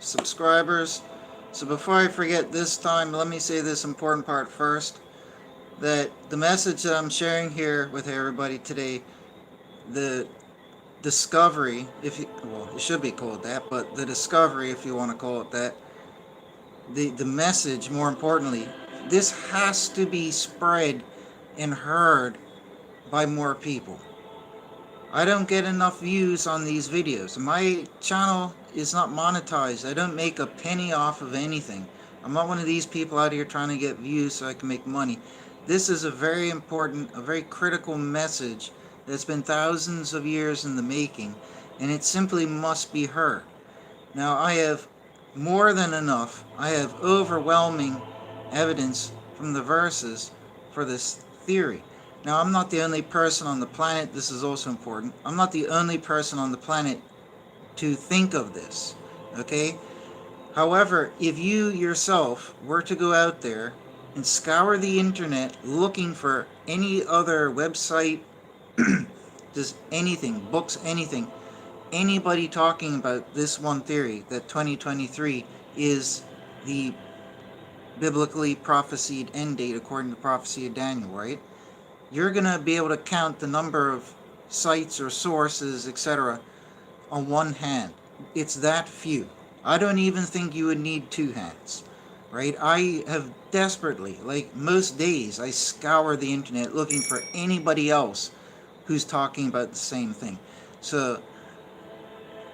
subscribers. So before I forget this time, let me say this important part first, that the message that I'm sharing here with everybody today, the discovery, if you, well, it should be called that, but the discovery, if you want to call it that, the message, more importantly, this has to be spread and heard by more people. I don't get enough views on these videos. My channel is not monetized. I don't make a penny off of anything. I'm not one of these people out here trying to get views so I can make money. This is a very important, a very critical message that's been thousands of years in the making, and it simply must be heard. Now, I have more than enough, I have overwhelming evidence from the verses for this theory. Now, I'm not the only person on the planet, this is also important. I'm not the only person on the planet to think of this, okay? However, if you yourself were to go out there and scour the internet looking for any other website, just anything, books, anything, anybody talking about this one theory that 2023 is the biblically prophesied end date according to the prophecy of Daniel, right? You're going to be able to count the number of sites or sources, etc., on one hand. It's that few. I don't even think you would need two hands, right? I have desperately, like most days, I scour the internet looking for anybody else who's talking about the same thing. So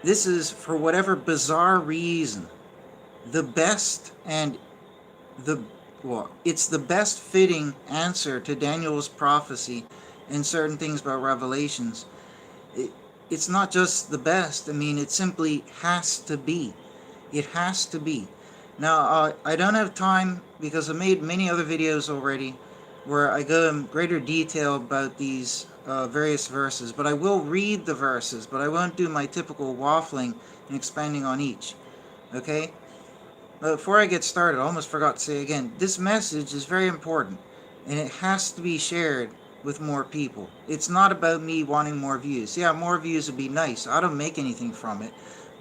this is, for whatever bizarre reason, the best and the well, it's the best fitting answer to Daniel's prophecy and certain things about Revelations. It, it's not just the best. I mean, it simply has to be. It has to be. Now, I don't have time because I made many other videos already where I go in greater detail about these various verses, but I will read the verses, but I won't do my typical waffling and expanding on each. Okay? But before I get started, I almost forgot to say again, this message is very important, and it has to be shared with more people. It's not about me wanting more views. Yeah, more views would be nice. I don't make anything from it,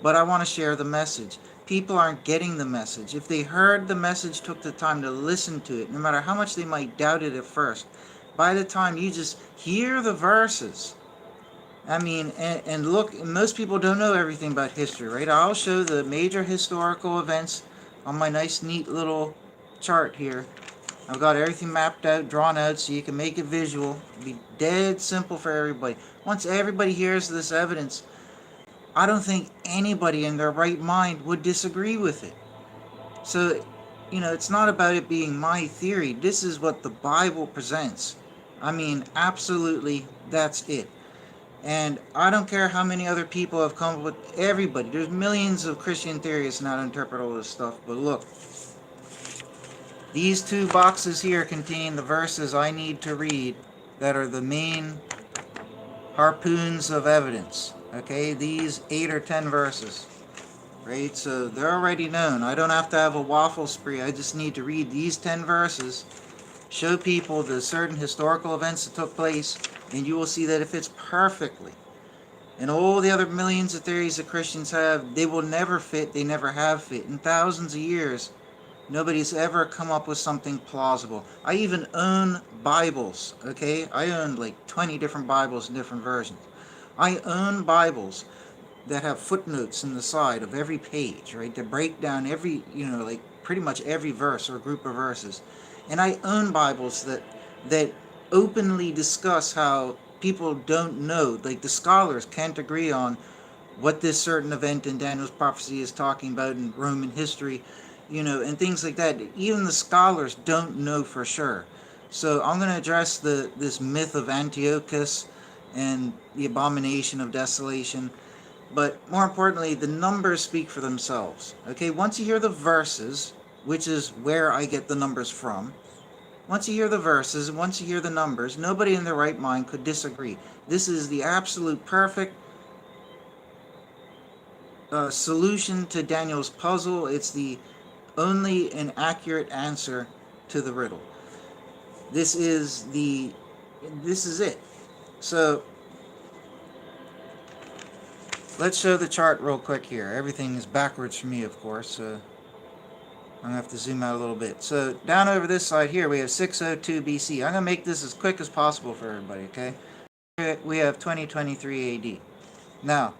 but I want to share the message. People aren't getting the message. If they heard the message, took the time to listen to it, no matter how much they might doubt it at first, by the time you just hear the verses, I mean, and look, most people don't know everything about history, right? I'll show the major historical events on my nice, neat little chart here. I've got everything mapped out, drawn out, so you can make it visual. It'll be dead simple for everybody. Once everybody hears this evidence, I don't think anybody in their right mind would disagree with it. So, it's not about it being my theory. This is what the Bible presents. I mean, absolutely, that's it. And I don't care how many other people have come up with everybody. There's millions of Christian theorists now to interpret all this stuff. But look, these two boxes here contain the verses I need to read that are the main harpoons of evidence. Okay, these 8 or 10 verses. Right, so they're already known. I don't have to have a waffle spree. I just need to read these 10 verses, show people the certain historical events that took place, and you will see that it fits perfectly. And all the other millions of theories that Christians have, they will never fit, they never have fit. In thousands of years, nobody's ever come up with something plausible. I even own Bibles, okay? I own like 20 different Bibles in different versions. I own Bibles that have footnotes in the side of every page, right? To break down every, like pretty much every verse or group of verses. And I own Bibles that openly discuss how people don't know, like the scholars can't agree on what this certain event in Daniel's prophecy is talking about in Roman history, and things like that. Even the scholars don't know for sure. So I'm going to address this myth of Antiochus and the abomination of desolation. But more importantly, the numbers speak for themselves. Okay, once you hear the verses, which is where I get the numbers from, once you hear the verses, once you hear the numbers, nobody in their right mind could disagree. This is the absolute perfect solution to Daniel's puzzle. It's the only and accurate answer to the riddle. This is it. So let's show the chart real quick here. Everything is backwards for me, of course, so I'm going to have to zoom out a little bit. So down over this side here, we have 602 BC. I'm going to make this as quick as possible for everybody, okay? Here we have 2023 AD. Now,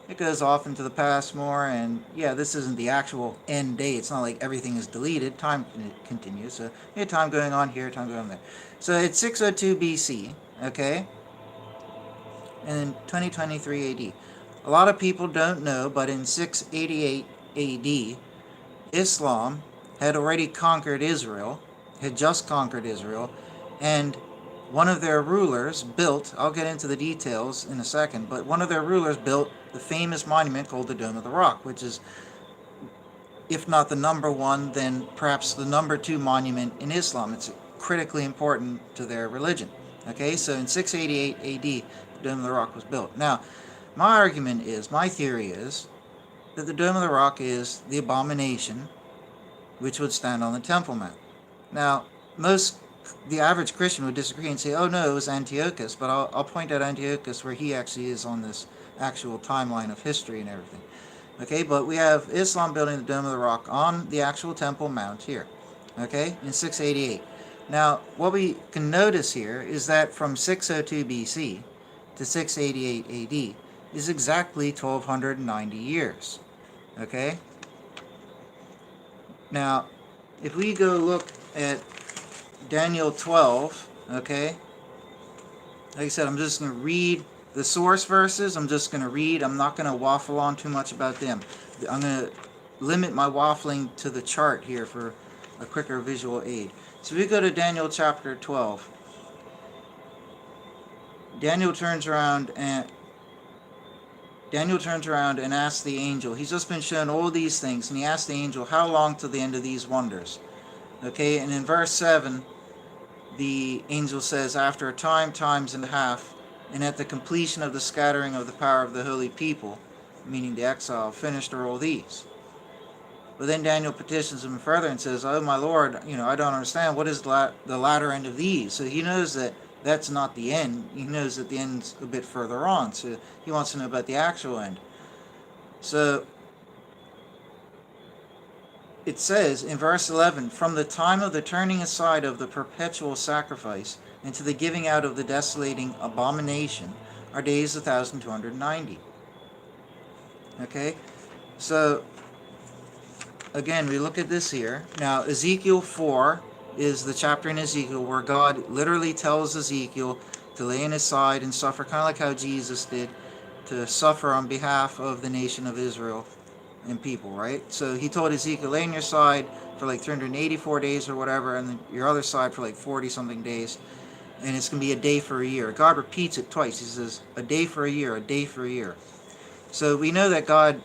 it goes off into the past more, and yeah, this isn't the actual end date. It's not like everything is deleted. Time continues. So you have time going on here, time going on there. So it's 602 BC, okay? And 2023 AD. A lot of people don't know, but in 688 AD, Islam had already conquered Israel, had just conquered Israel, and one of their rulers built, I'll get into the details in a second, but one of their rulers built the famous monument called the Dome of the Rock, which is, if not the number one, then perhaps the number two monument in Islam. It's critically important to their religion. Okay, so in 688 AD, the Dome of the Rock was built. Now, my theory is, that the Dome of the Rock is the abomination which would stand on the Temple Mount. Now, the average Christian would disagree and say, oh no, it was Antiochus, but I'll point out Antiochus where he actually is on this actual timeline of history and everything. Okay, but we have Islam building the Dome of the Rock on the actual Temple Mount here, okay, in 688. Now, what we can notice here is that from 602 BC to 688 AD is exactly 1290 years, okay? Now, if we go look at Daniel 12, okay, like I said, I'm just going to read the source verses. I'm not going to waffle on too much about them. I'm going to limit my waffling to the chart here for a quicker visual aid. So we go to Daniel chapter 12. Daniel turns around and asks the angel. He's just been shown all these things, and he asks the angel, how long till the end of these wonders? Okay, and in verse 7, the angel says, after a time, times and a half, and at the completion of the scattering of the power of the holy people, meaning the exile, finished are all these. But then Daniel petitions him further and says, oh my Lord, I don't understand. What is the latter end of these? So he knows that that's not the end. He knows that the end's a bit further on. So he wants to know about the actual end. So it says in verse 11, from the time of the turning aside of the perpetual sacrifice and to the giving out of the desolating abomination are days 1,290. Okay? So again, we look at this here. Now, Ezekiel 4 is the chapter in Ezekiel where God literally tells Ezekiel to lay on his side and suffer, kind of like how Jesus did, to suffer on behalf of the nation of Israel and people, right? So he told Ezekiel, lay on your side for like 384 days or whatever, and then your other side for like 40-something days, and it's going to be a day for a year. God repeats it twice. He says, a day for a year, a day for a year. So we know that God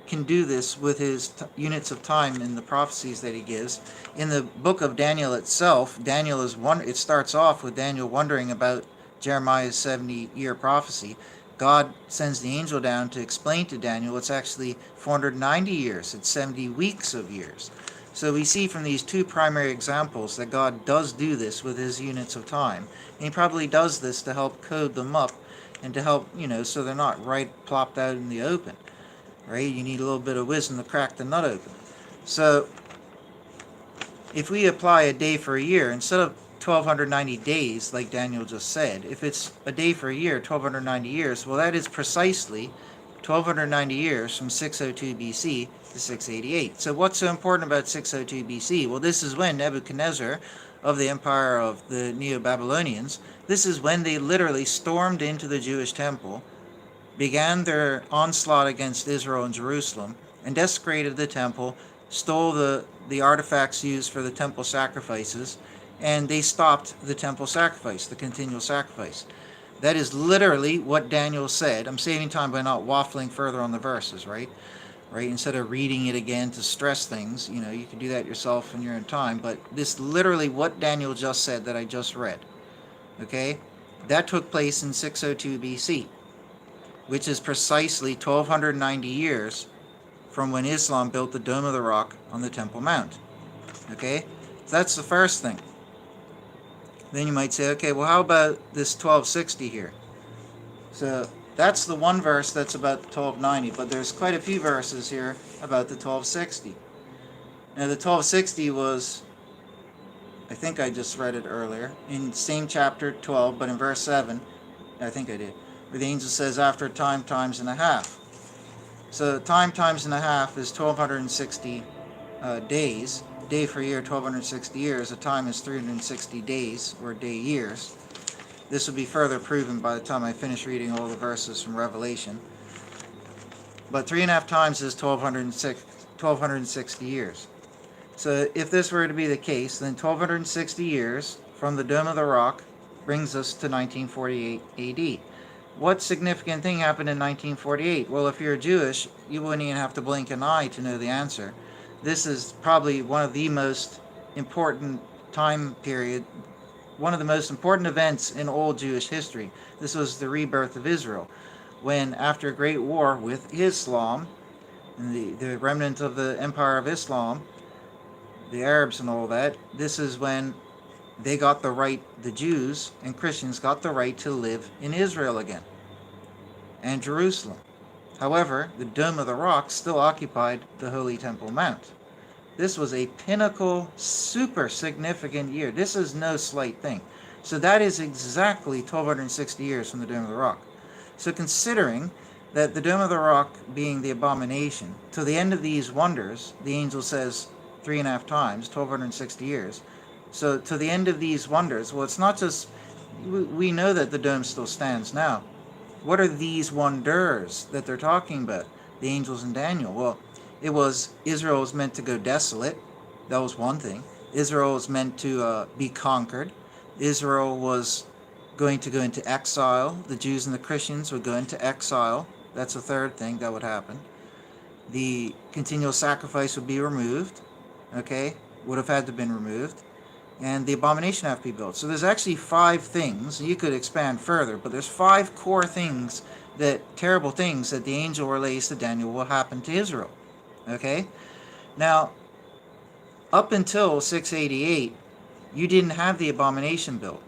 can do this with his units of time in the prophecies that he gives. In the book of Daniel itself, it starts off with Daniel wondering about Jeremiah's 70-year prophecy. God sends the angel down to explain to Daniel it's actually 490 years. It's 70 weeks of years. So we see from these two primary examples that God does do this with his units of time. And he probably does this to help code them up and to help, so they're not right plopped out in the open. Right? You need a little bit of wisdom to crack the nut open. So if we apply a day for a year, instead of 1,290 days, like Daniel just said, if it's a day for a year, 1,290 years, well, that is precisely 1,290 years from 602 BC to 688. So what's so important about 602 BC? Well, this is when Nebuchadnezzar of the empire of the Neo-Babylonians, this is when they literally stormed into the Jewish temple, began their onslaught against Israel and Jerusalem, and desecrated the temple, stole the artifacts used for the temple sacrifices, and they stopped the temple sacrifice, the continual sacrifice. That is literally what Daniel said. I'm saving time by not waffling further on the verses, right? Instead of reading it again to stress things, you can do that yourself in your own time, but this literally what Daniel just said that I just read. Okay? That took place in 602 BC. Which is precisely 1,290 years from when Islam built the Dome of the Rock on the Temple Mount. Okay? So that's the first thing. Then you might say, okay, well, how about this 1260 here? So That's the one verse that's about the 1290, but there's quite a few verses here about the 1260. Now the 1260 was, I think I just read it earlier, in same chapter 12, but in verse 7, I think I did, where the angel says, after a time, times and a half. So time times and a half is 1260 days. Day for year, 1260 years. A time is 360 days, or day years. This will be further proven by the time I finish reading all the verses from Revelation. But 3.5 times is 1260 years. So if this were to be the case, then 1260 years from the Dome of the Rock brings us to 1948 AD. What significant thing happened in 1948? Well, if you're Jewish, you wouldn't even have to blink an eye to know the answer. This is probably one of the most important time period, one of the most important events in all Jewish history. This was the rebirth of Israel, when after a great war with Islam, and the remnant of the Empire of Islam, the Arabs and all that, this is when they got the right, the Jews and Christians got the right to live in Israel again, and Jerusalem. However, the Dome of the Rock still occupied the Holy Temple Mount. This was a pinnacle, super significant year. This is no slight thing. So that is exactly 1260 years from the Dome of the Rock. So considering that the Dome of the Rock being the abomination, to the end of these wonders, the angel says 3.5 times, 1260 years. So to the end of these wonders, well, it's not just, we know that the dome still stands now. What are these wonders that they're talking about? The angels in Daniel. Well, it was Israel was meant to go desolate. That was one thing. Israel was meant to be conquered. Israel was going to go into exile. The Jews and the Christians would go into exile. That's a third thing that would happen. The continual sacrifice would be removed. Okay? Would have had to have been removed. And the abomination have to be built. So there's actually 5 things. You could expand further, but there's 5 core things, terrible things that the angel relays to Daniel will happen to Israel. Okay? Now, up until 688, you didn't have the abomination built.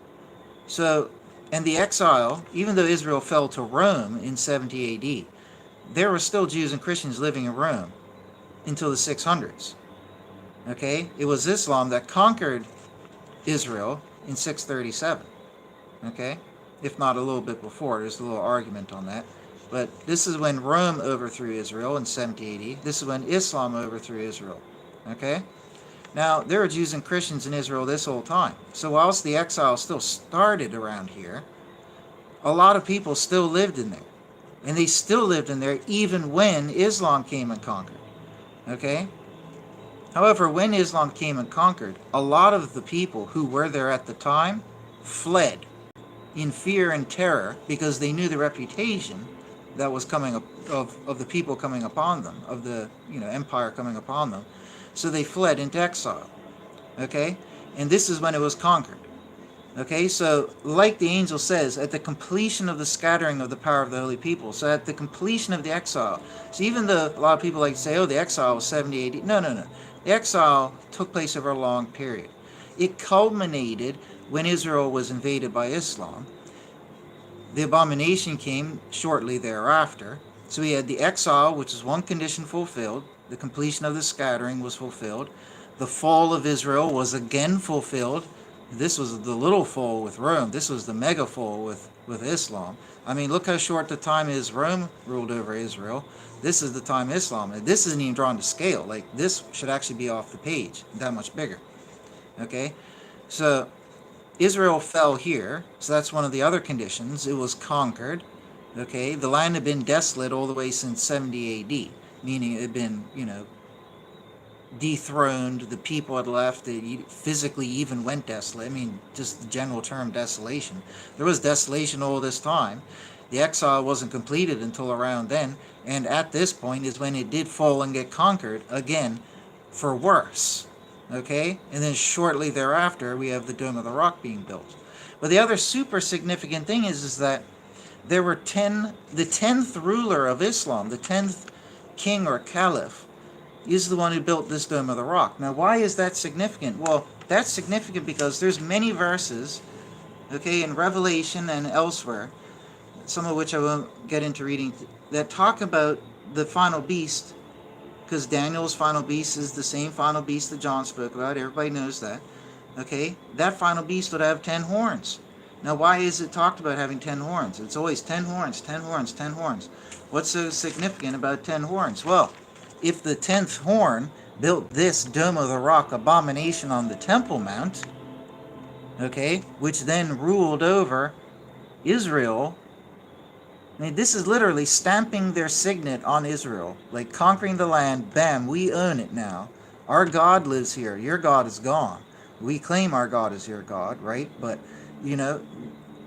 So, and the exile, even though Israel fell to Rome in 70 AD, there were still Jews and Christians living in Rome until the 600s. Okay? It was Islam that conquered Israel in 637. Okay? If not a little bit before. There's a little argument on that. But this is when Rome overthrew Israel in 70 AD. This is when Islam overthrew Israel. Okay? Now, there were Jews and Christians in Israel this whole time. So whilst the exile still started around here, a lot of people still lived in there. And they still lived in there even when Islam came and conquered. Okay? However, when Islam came and conquered, a lot of the people who were there at the time fled in fear and terror because they knew the reputation that was coming up of the people coming upon them, of the empire coming upon them. So they fled into exile. Okay? And this is when it was conquered. Okay? So like the angel says, at the completion of the scattering of the power of the holy people, so at the completion of the exile, so even though a lot of people like to say, oh, the exile was 70 AD. No. The exile took place over a long period. It culminated when Israel was invaded by Islam. The abomination came shortly thereafter. So we had the exile, which is one condition fulfilled. The completion of the scattering was fulfilled. The fall of Israel was again fulfilled. This was the little fall with Rome. This was the mega fall with Islam. I mean, look how short the time is Rome ruled over Israel. This is the time Islam. This isn't even drawn to scale. Like, this should actually be off the page. That much bigger. Okay? So, Israel fell here. So that's one of the other conditions. It was conquered. Okay? The land had been desolate all the way since 70 AD. Meaning it had been, dethroned. The people had left. It physically even went desolate. I mean, just the general term desolation. There was desolation all this time. The exile wasn't completed until around then, and at this point is when it did fall and get conquered again for worse. Okay? And then shortly thereafter, we have the Dome of the Rock being built. But the other super significant thing is that there were the 10th ruler of Islam, the 10th king or caliph, is the one who built this Dome of the Rock. Now, why is that significant? Well, that's significant because there's many verses, okay, in Revelation and elsewhere, some of which I won't get into reading, that talk about the final beast, because Daniel's final beast is the same final beast that John spoke about. Everybody knows that. Okay, that final beast would have 10 horns. Now, why is it talked about having 10 horns? It's always 10 horns, 10 horns, 10 horns. What's so significant about 10 horns? Well, if the 10th horn built this Dome of the Rock abomination on the Temple Mount, okay, which then ruled over Israel, I mean, this is literally stamping their signet on Israel, like conquering the land. Bam, we own it now. Our God lives here. Your God is gone. We claim our God is your God, right? But, you know,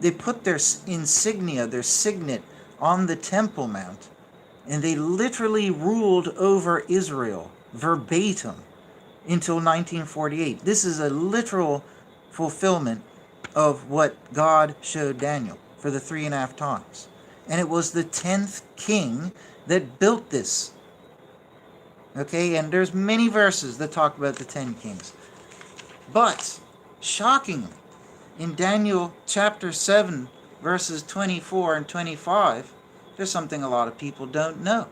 they put their insignia, their signet on the Temple Mount, and they literally ruled over Israel verbatim until 1948. This is a literal fulfillment of what God showed Daniel for the 3.5 times. And it was the 10th king that built this. Okay, and there's many verses that talk about the 10 kings. But, shockingly, in Daniel chapter 7, verses 24 and 25, there's something a lot of people don't know.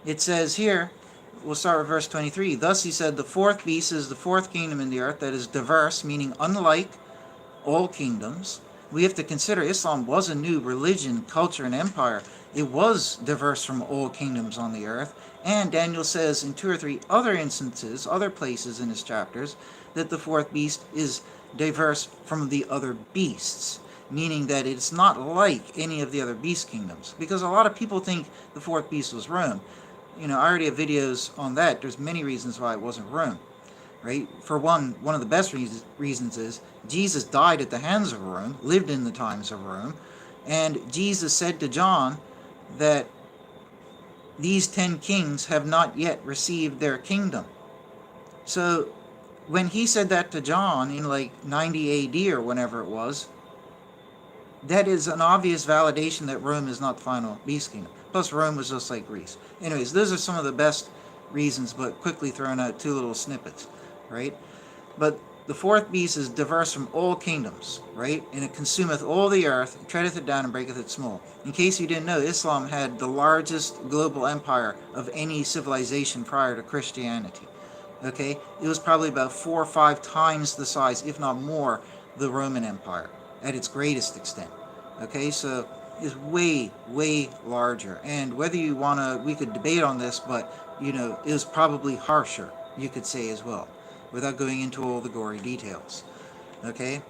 It says here, we'll start with verse 23. Thus he said, the fourth beast is the fourth kingdom in the earth that is diverse, meaning unlike all kingdoms. We have to consider Islam was a new religion, culture, and empire. It was diverse from all kingdoms on the earth. And Daniel says in 2 or 3 other instances, other places in his chapters, that the fourth beast is diverse from the other beasts, meaning that it's not like any of the other beast kingdoms. Because a lot of people think the fourth beast was Rome. You know, I already have videos on that. There's many reasons why it wasn't Rome. Right? For one of the best reasons is Jesus died at the hands of Rome, lived in the times of Rome, and Jesus said to John that these 10 kings have not yet received their kingdom. So when he said that to John in like 90 AD or whenever it was, that is an obvious validation that Rome is not the final beast kingdom. Plus Rome was just like Greece. Anyways, those are some of the best reasons, but quickly throwing out 2 little snippets. Right? But the fourth beast is diverse from all kingdoms, right? And it consumeth all the earth, treadeth it down, and breaketh it small. In case you didn't know, Islam had the largest global empire of any civilization prior to Christianity. Okay? It was probably about 4 or 5 times the size, if not more, the Roman Empire at its greatest extent. Okay? So it's way, way larger. And whether you want to, we could debate on this, but, you know, it was probably harsher, you could say as well, without going into all the gory details. Okay?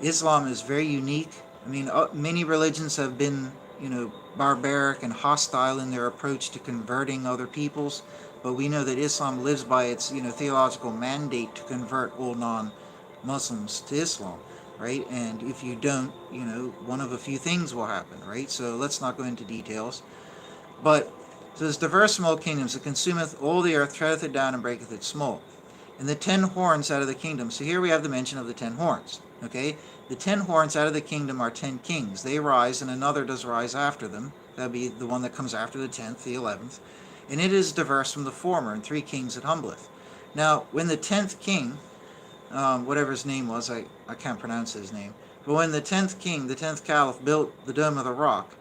Islam is very unique. I mean, many religions have been, you know, barbaric and hostile in their approach to converting other peoples, but we know that Islam lives by its, you know, theological mandate to convert all non-Muslims to Islam, right? And if you don't, you know, one of a few things will happen, right? So let's not go into details. But, so it's diverse from all kingdoms, it consumeth all the earth, treadeth it down, and breaketh it small. And the 10 horns out of the kingdom. So here we have the mention of the 10 horns. Okay? The 10 horns out of the kingdom are 10 kings. They rise, and another does rise after them. That would be the one that comes after the 10th, the 11th. And it is diverse from the former, and 3 kings it humbleth. Now, when the 10th king, whatever his name was, I can't pronounce his name, but when the 10th king, the 10th caliph, built the Dome of the Rock,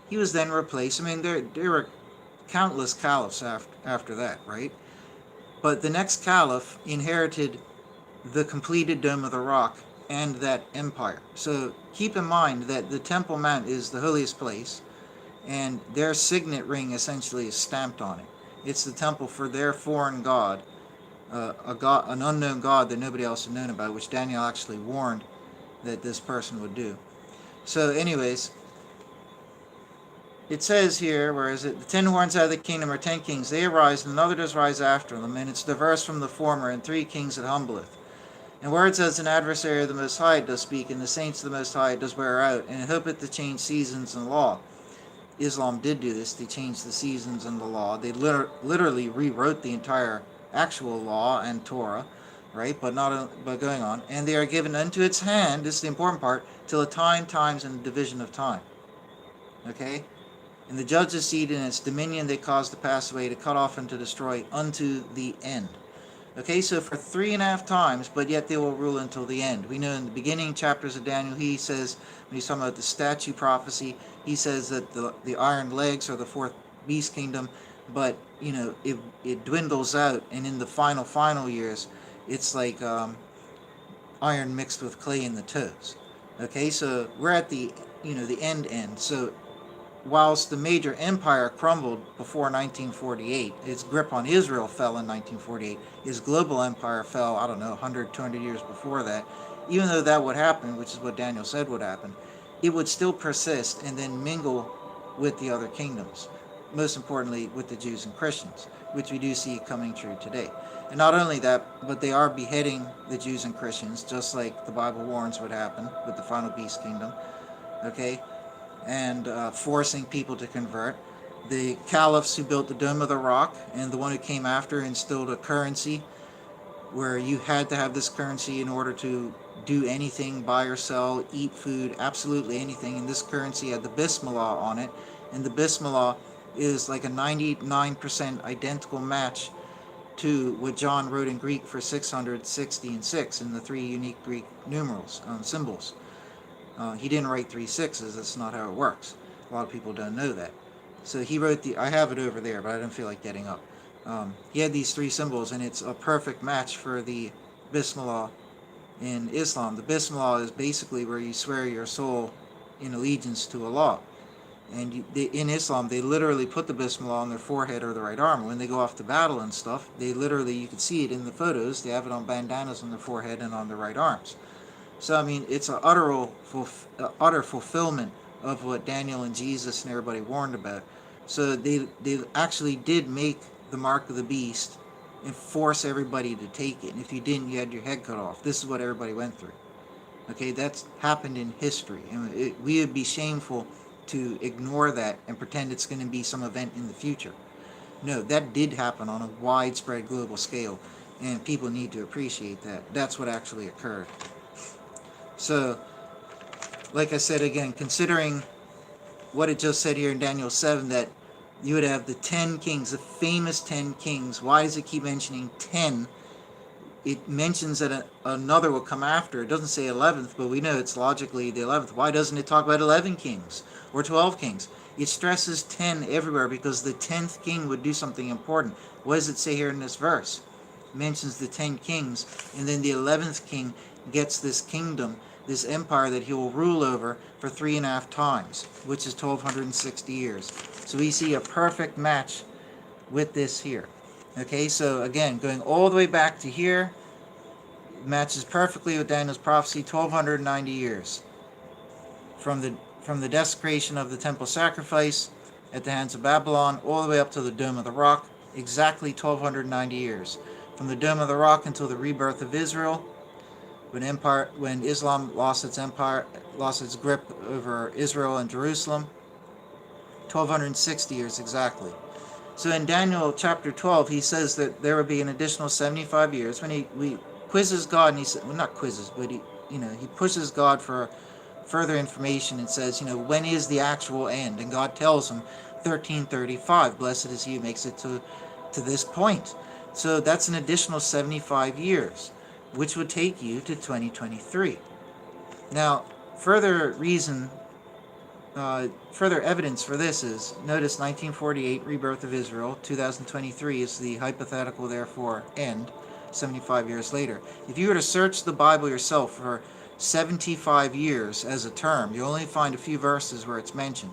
he was then replaced. I mean, there were countless caliphs after that, right? But the next caliph inherited the completed Dome of the Rock and that empire. So keep in mind that the Temple Mount is the holiest place, and their signet ring essentially is stamped on it. It's the temple for their foreign god, an unknown god that nobody else had known about, which Daniel actually warned that this person would do. So anyways, it says here, where is it? The 10 horns out of the kingdom are 10 kings. They arise, and another does rise after them, and it's diverse from the former, and 3 kings it humbleth. And words as an adversary of the Most High does speak, and the saints of the Most High does wear out, and it hopeth to change seasons and law. Islam did do this. They changed the seasons and the law. They literally rewrote the entire actual law and Torah, right? But going on. And they are given unto its hand, this is the important part, till a time, times, and division of time. Okay? And the judge's seat in its dominion they caused to pass away, to cut off and to destroy unto the end. Okay, so for 3.5 times, but yet they will rule until the end. We know in the beginning chapters of Daniel, he says, when he's talking about the statue prophecy, he says that the iron legs are the fourth beast kingdom, but, it dwindles out, and in the final years, it's like iron mixed with clay in the toes. Okay, so we're at the end. So whilst the major empire crumbled before 1948, its grip on Israel fell in 1948, his global empire fell, I don't know, 100, 200 years before that. Even though that would happen, which is what Daniel said would happen, it would still persist and then mingle with the other kingdoms, most importantly with the Jews and Christians, which we do see coming true today. And not only that, but they are beheading the Jews and Christians, just like the Bible warns would happen with the final beast kingdom. Okay, and forcing people to convert. The caliphs who built the Dome of the Rock and the one who came after instilled a currency where you had to have this currency in order to do anything, buy or sell, eat food, absolutely anything. And this currency had the Bismillah on it. And the Bismillah is like a 99% identical match to what John wrote in Greek for 660 and 6 in the three unique Greek numerals, symbols. He didn't write 3 6s. That's not how it works. A lot of people don't know that. So he wrote I have it over there, but I don't feel like getting up. He had these 3 symbols, and it's a perfect match for the Bismillah in Islam. The Bismillah is basically where you swear your soul in allegiance to Allah. And in Islam, they literally put the Bismillah on their forehead or the right arm. When they go off to battle and stuff, they literally, you can see it in the photos, they have it on bandanas on their forehead and on their right arms. So, I mean, it's an utter fulfillment of what Daniel and Jesus and everybody warned about. So they actually did make the mark of the beast and force everybody to take it. And if you didn't, you had your head cut off. This is what everybody went through. Okay, that's happened in history. And we would be shameful to ignore that and pretend it's going to be some event in the future. No, that did happen on a widespread global scale. And people need to appreciate that. That's what actually occurred. So, like I said again, considering what it just said here in Daniel 7, that you would have the 10 kings, the famous 10 kings. Why does it keep mentioning 10? It mentions that another will come after. It doesn't say 11th, but we know it's logically the 11th. Why doesn't it talk about 11 kings or 12 kings? It stresses 10 everywhere because the 10th king would do something important. What does it say here in this verse? It mentions the 10 kings, and then the 11th king gets this kingdom, this empire that he will rule over for 3.5 times, which is 1260 years. So we see a perfect match with this here. Okay, so again, going all the way back to here, matches perfectly with Daniel's prophecy, 1290 years. From the desecration of the temple sacrifice at the hands of Babylon, all the way up to the Dome of the Rock, exactly 1290 years. From the Dome of the Rock until the rebirth of Israel, when Islam lost its grip over Israel and Jerusalem, 1260 years exactly. So in Daniel chapter 12, he says that there will be an additional 75 years. When he quizzes God, and he said, well, not quizzes, but he pushes God for further information and says, when is the actual end? And God tells him 1335. Blessed is he who makes it to this point. So that's an additional 75 years, which would take you to 2023. Now, further evidence for this is, notice 1948, rebirth of Israel, 2023 is the hypothetical, therefore, end, 75 years later. If you were to search the Bible yourself for 75 years as a term, you only find a few verses where it's mentioned.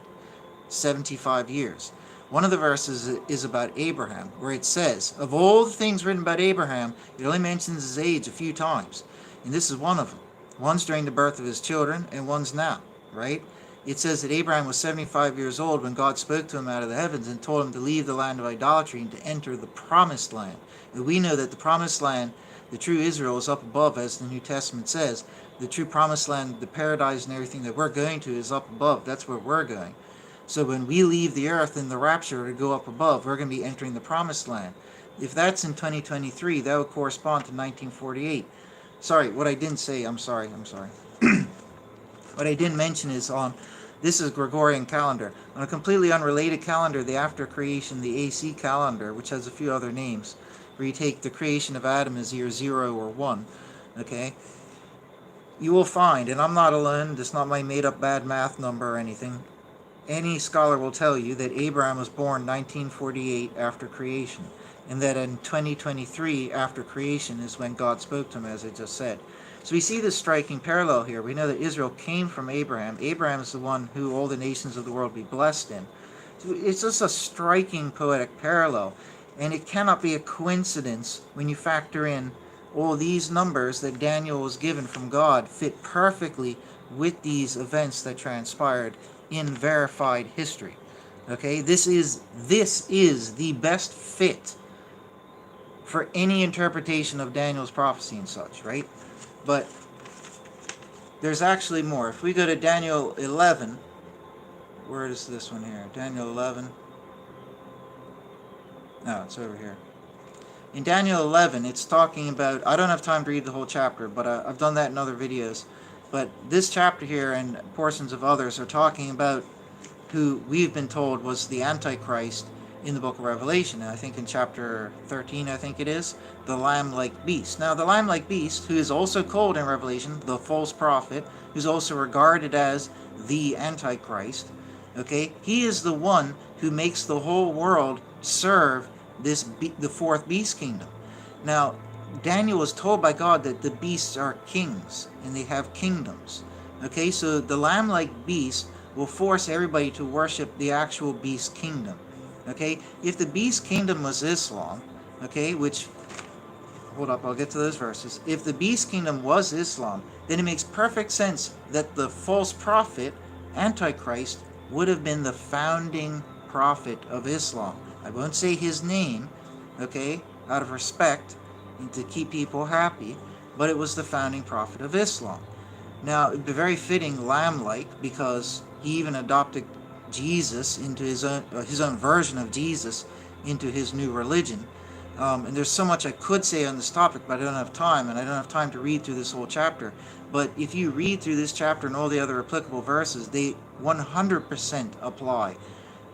75 years. One of the verses is about Abraham, where it says, of all the things written about Abraham, it only mentions his age a few times. And this is one of them. One's during the birth of his children, and one's now, right? It says that Abraham was 75 years old when God spoke to him out of the heavens and told him to leave the land of idolatry and to enter the promised land. And we know that the promised land, the true Israel, is up above, as the New Testament says. The true promised land, the paradise and everything that we're going to is up above. That's where we're going. So when we leave the earth in the rapture to go up above, we're going to be entering the promised land. If that's in 2023, that would correspond to 1948. Sorry, what I didn't say, I'm sorry. What I didn't mention is this is Gregorian calendar. On a completely unrelated calendar, the after creation, the AC calendar, which has a few other names, where you take the creation of Adam as year 0 or 1, okay, you will find, and I'm not alone, this is not my made up bad math number or anything, any scholar will tell you that Abraham was born 1948 after creation, and that in 2023 after creation is when God spoke to him, as I just said. So we see this striking parallel here. We know that Israel came from Abraham. Abraham is the one who all the nations of the world be blessed in. So it's just a striking poetic parallel, and it cannot be a coincidence when you factor in all these numbers that Daniel was given from God fit perfectly with these events that transpired in verified history. Okay, this is the best fit for any interpretation of Daniel's prophecy and such, right? But there's actually more. If we go to Daniel 11, where is this one here? Daniel 11. No, it's over here. In Daniel 11, it's talking about, I don't have time to read the whole chapter, but I've done that in other videos. But this chapter here and portions of others are talking about who we've been told was the Antichrist in the book of Revelation. And I think in chapter 13, I think it is, the Lamb-like beast. Now, the Lamb-like beast, who is also called in Revelation the false prophet, who's also regarded as the Antichrist, okay, he is the one who makes the whole world serve the fourth beast kingdom. Now, Daniel was told by God that the beasts are kings and they have kingdoms. Okay, so the Lamb-like beast will force everybody to worship the actual beast kingdom. Okay, if the beast kingdom was Islam, okay, which, hold up, I'll get to those verses. If the beast kingdom was Islam, then it makes perfect sense that the false prophet, Antichrist, would have been the founding prophet of Islam. I won't say his name, okay, out of respect and to keep people happy, but it was the founding prophet of Islam. Now, it would be very fitting lamb-like, because he even adopted Jesus into his own version of Jesus into his new religion. And there's so much I could say on this topic, but I don't have time, and I don't have time to read through this whole chapter. But if you read through this chapter and all the other applicable verses, they 100% apply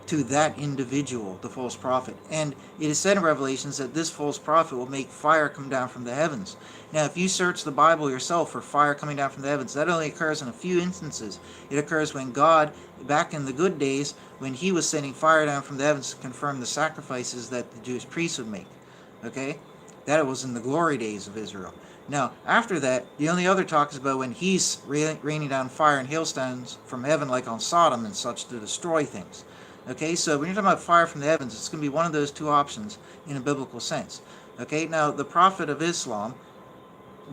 to that individual, the false prophet. And it is said in Revelations that this false prophet will make fire come down from the heavens. Now, if you search the Bible yourself for fire coming down from the heavens, that only occurs in a few instances. It occurs when God, back in the good days, when he was sending fire down from the heavens to confirm the sacrifices that the Jewish priests would make. Okay? That was in the glory days of Israel. Now, after that, the only other talk is about when he's raining down fire and hailstones from heaven like on Sodom and such to destroy things. Okay, so when you're talking about fire from the heavens, it's going to be one of those two options in a biblical sense. Okay, now the prophet of Islam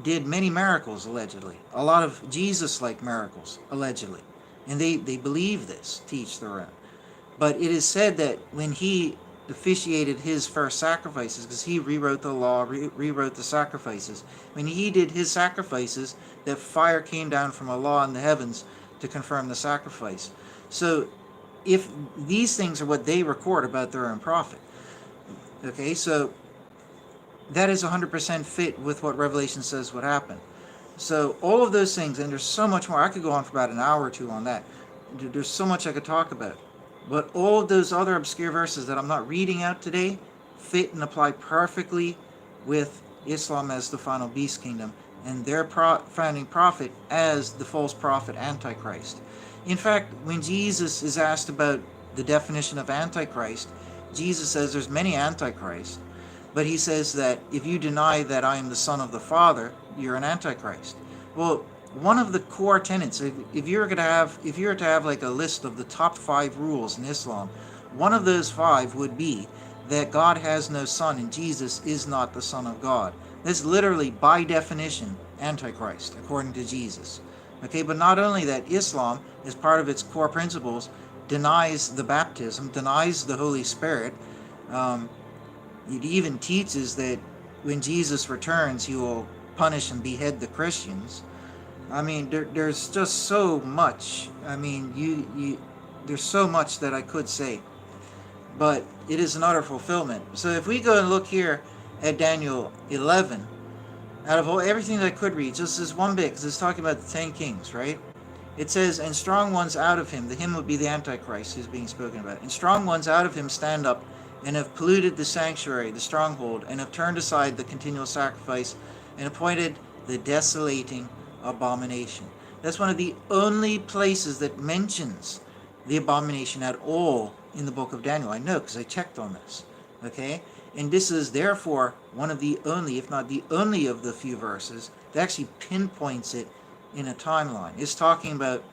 did many miracles, allegedly. A lot of Jesus-like miracles, allegedly. And they believe this, teach their own. But it is said that when he officiated his first sacrifices, because he rewrote the law, rewrote the sacrifices, when he did his sacrifices, that fire came down from Allah in the heavens to confirm the sacrifice. So, if these things are what they record about their own prophet, okay, so that is 100% fit with what Revelation says would happen. So all of those things, and there's so much more. I could go on for about an hour or two on that. There's so much I could talk about. But all of those other obscure verses that I'm not reading out today fit and apply perfectly with Islam as the final beast kingdom and their founding prophet as the false prophet Antichrist. In fact, when Jesus is asked about the definition of Antichrist, Jesus says there's many Antichrists, but he says that if you deny that I am the Son of the Father, you're an Antichrist. Well, one of the core tenets, if you were to have like a list of the top 5 rules in Islam, one of those 5 would be that God has no son and Jesus is not the Son of God. That's literally, by definition, Antichrist, according to Jesus. Okay, but not only that, Islam, as part of its core principles, denies the baptism, denies the Holy Spirit. It even teaches that when Jesus returns, he will punish and behead the Christians. I mean, there's just so much. I mean, there's so much that I could say. But it is an utter fulfillment. So if we go and look here at Daniel 11, out of everything that I could read, just this one bit, because it's talking about the 10 kings, right? It says, and strong ones out of him, the him would be the Antichrist who's being spoken about, and strong ones out of him stand up and have polluted the sanctuary, the stronghold, and have turned aside the continual sacrifice, and appointed the desolating abomination. That's one of the only places that mentions the abomination at all in the book of Daniel. I know because I checked on this. Okay? And this is therefore one of the only, if not the only, of the few verses that actually pinpoints it in a timeline. It's talking about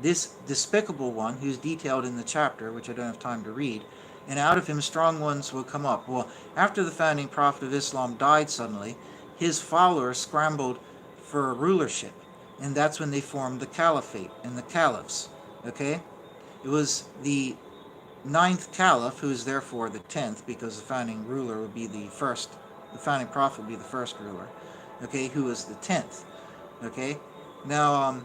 this despicable one who's detailed in the chapter, which I don't have time to read, and out of him strong ones will come up. Well, after the founding prophet of Islam died suddenly, his followers scrambled for rulership, and that's when they formed the caliphate and the caliphs. Okay? It was the ninth caliph, who is therefore the 10th, because the founding ruler would be the first, the founding prophet would be the first ruler, okay, who was the 10th. Okay? Now,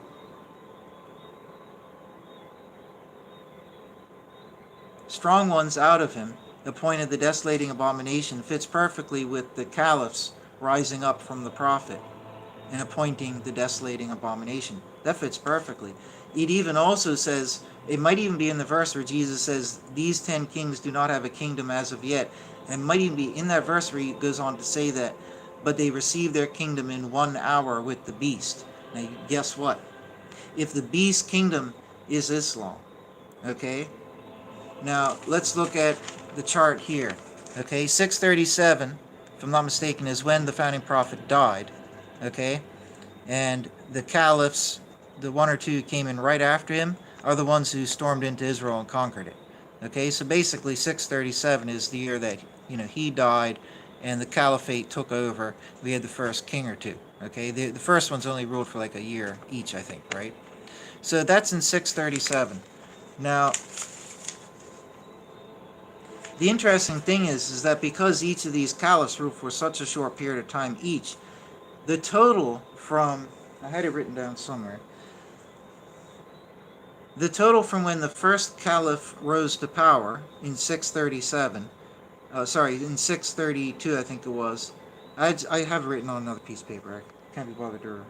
strong ones out of him appointed the desolating abomination fits perfectly with the caliphs rising up from the prophet and appointing the desolating abomination. That fits perfectly. It even also says, it might even be in the verse where Jesus says, these 10 kings do not have a kingdom as of yet. And it might even be in that verse where he goes on to say that, but they received their kingdom in 1 hour with the beast. Now, guess what? If the beast kingdom is Islam, okay? Now, let's look at the chart here. Okay, 637, if I'm not mistaken, is when the founding prophet died. Okay, and the caliphs, the one or two who came in right after him, are the ones who stormed into Israel and conquered it. Okay, so basically 637 is the year that, he died and the caliphate took over. We had the first king or two. Okay, the first one's only ruled for like a year each, I think, right? So that's in 637. Now, the interesting thing is that because each of these caliphs ruled for such a short period of time each, the total from, I had it written down somewhere, the total from when the first caliph rose to power in 637, in 632 I think it was, I have it written on another piece of paper, I can't be bothered to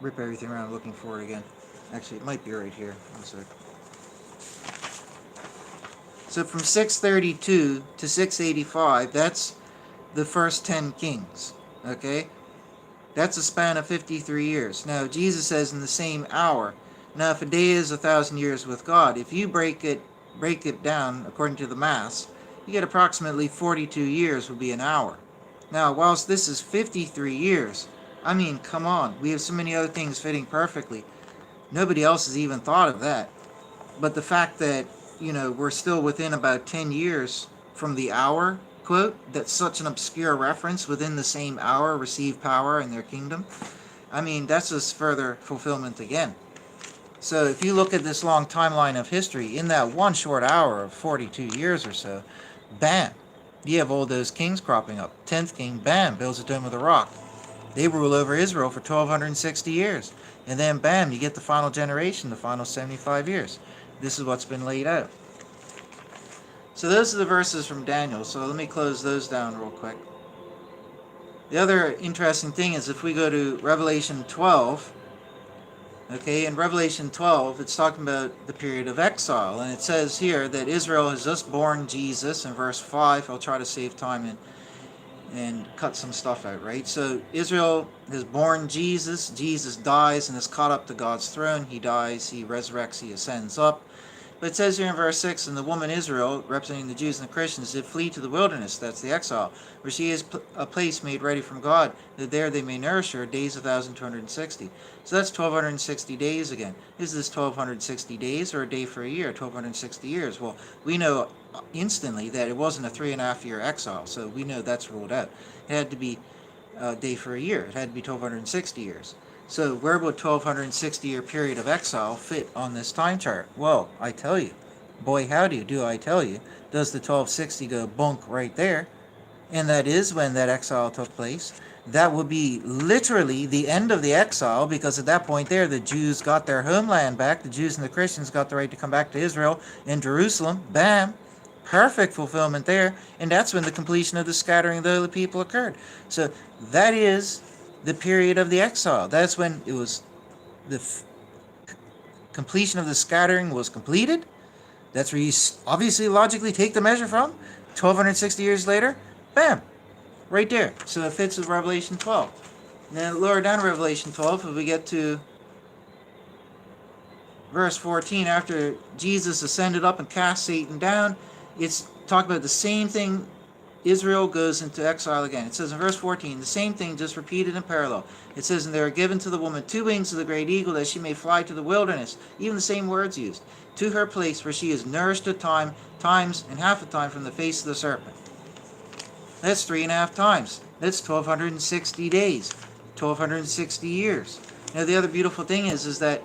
rip everything around looking for it again. Actually, it might be right here, one sec. So from 632 to 685, that's the first 10 kings, okay? That's a span of 53 years. Now, Jesus says in the same hour. Now, if a day is 1,000 years with God, if you break it down according to the Mass, you get approximately 42 years would be an hour. Now, whilst this is 53 years, I mean, come on, we have so many other things fitting perfectly. Nobody else has even thought of that. But the fact that, we're still within about 10 years from the hour quote, that's such an obscure reference, within the same hour receive power in their kingdom. I mean, that's just further fulfillment again. So if you look at this long timeline of history, in that one short hour of 42 years or so, bam, you have all those kings cropping up. 10th king, bam, builds a dome of the rock. They rule over Israel for 1,260 years. And then bam, you get the final generation, the final 75 years. This is what's been laid out. So those are the verses from Daniel. So let me close those down real quick. The other interesting thing is if we go to Revelation 12, okay, in Revelation 12, it's talking about the period of exile. And it says here that Israel has just born Jesus. In verse 5, I'll try to save time and cut some stuff out, right? So Israel has born Jesus. Jesus dies and is caught up to God's throne. He dies, he resurrects, he ascends up. But it says here in verse 6, and the woman Israel, representing the Jews and the Christians, did flee to the wilderness, that's the exile, where she is a place made ready from God, that there they may nourish her days 1,260. So that's 1,260 days again. Is this 1,260 days or a day for a year? 1,260 years. Well, we know instantly that it wasn't a 3.5-year exile, so we know that's ruled out. It had to be a day for a year. It had to be 1,260 years. So where would 1,260-year period of exile fit on this time chart? Well, I tell you, boy howdy do I tell you, does the 1260 go bunk right there. And that is when that exile took place. That would be literally the end of the exile, because at that point there, the Jews got their homeland back. The Jews and the Christians got the right to come back to Israel in Jerusalem. Bam! Perfect fulfillment there. And that's when the completion of the scattering of the holy people occurred. So that is the period of the exile. That's when it was the completion of the scattering was completed. That's where you obviously logically take the measure from. 1260 years later, bam, right there. So it fits with Revelation 12. And then lower down Revelation 12, if we get to verse 14, after Jesus ascended up and cast Satan down, it's talking about the same thing. Israel goes into exile again. It says in verse 14, the same thing just repeated in parallel. It says, and there are given to the woman 2 wings of the great eagle, that she may fly to the wilderness. Even the same words used. To her place where she is nourished at times and half a time from the face of the serpent. That's 3.5 times. That's 1260 days. 1260 years. Now the other beautiful thing is that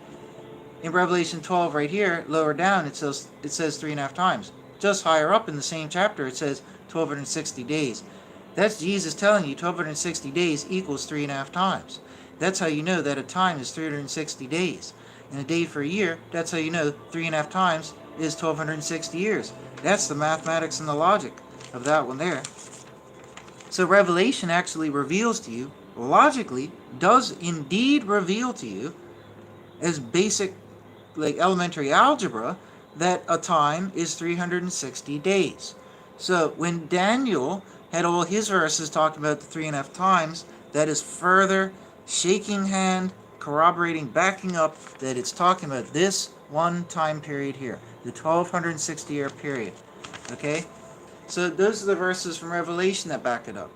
in Revelation 12 right here, lower down, it says 3.5 times. Just higher up in the same chapter, it says 1260 days. That's Jesus telling you 1260 days equals 3.5 times. That's how you know that a time is 360 days. And a day for a year, that's how you know 3.5 times is 1260 years. That's the mathematics and the logic of that one there. So Revelation actually reveals to you, logically, does indeed reveal to you, as basic, like elementary algebra, that a time is 360 days. So when Daniel had all his verses talking about the 3.5 times, that is further shaking hand, corroborating, backing up that it's talking about this one time period here, the 1260 year period. Okay? So those are the verses from Revelation that back it up.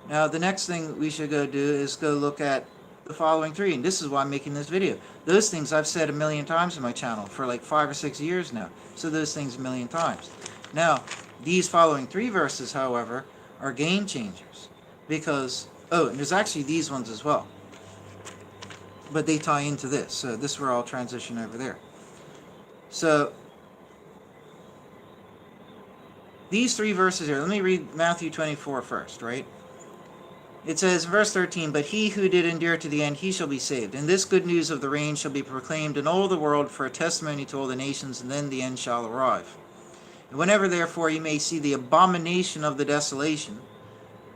Now the next thing we should go do is go look at the following 3, and this is why I'm making this video. Those things I've said 1,000,000 times in my channel for like 5 or 6 years now. So those things 1,000,000 times. Now, these following 3 verses, however, are game changers. Because, and there's actually these ones as well. But they tie into this. So this is where I'll transition over there. So, these 3 verses here, let me read Matthew 24 first, right? It says, verse 13, but he who did endure to the end, he shall be saved. And this good news of the reign shall be proclaimed in all the world for a testimony to all the nations, and then the end shall arrive. And whenever therefore you may see the abomination of the desolation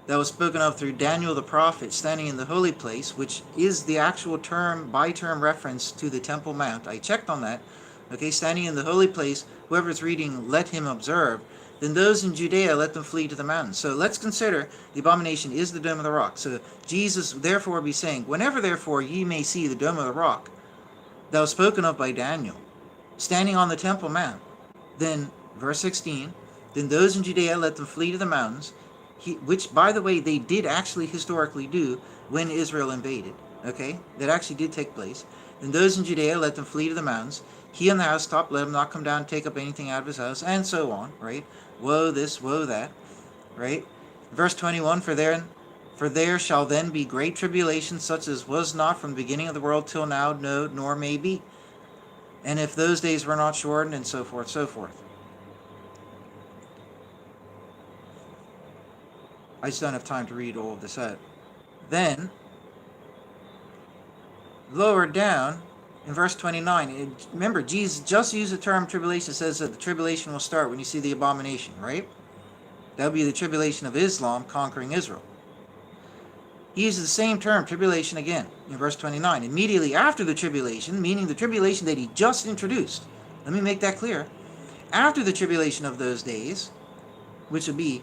that was spoken of through Daniel the prophet standing in the holy place, which is the actual term, by term reference to the Temple Mount. I checked on that. Okay, standing in the holy place, whoever's reading, let him observe. Then those in Judea, let them flee to the mountains. So let's consider the abomination is the Dome of the Rock. So Jesus therefore be saying, whenever therefore ye may see the Dome of the Rock that was spoken of by Daniel, standing on the Temple Mount, then, verse 16, then those in Judea, let them flee to the mountains, which, by the way, they did actually historically do when Israel invaded. Okay, that actually did take place. Then those in Judea, let them flee to the mountains. He on the housetop, let him not come down and take up anything out of his house, and so on, right? Woe this, woe that, right? Verse 21, for there shall then be great tribulation, such as was not from the beginning of the world till now, no, nor may be. And if those days were not shortened, and so forth, so forth. I just don't have time to read all of this out. Then, lower down, in verse 29, remember, Jesus just used the term tribulation. It says that the tribulation will start when you see the abomination, right? That would be the tribulation of Islam conquering Israel. He uses the same term, tribulation, again, in verse 29. Immediately after the tribulation, meaning the tribulation that he just introduced. Let me make that clear. After the tribulation of those days, which would be,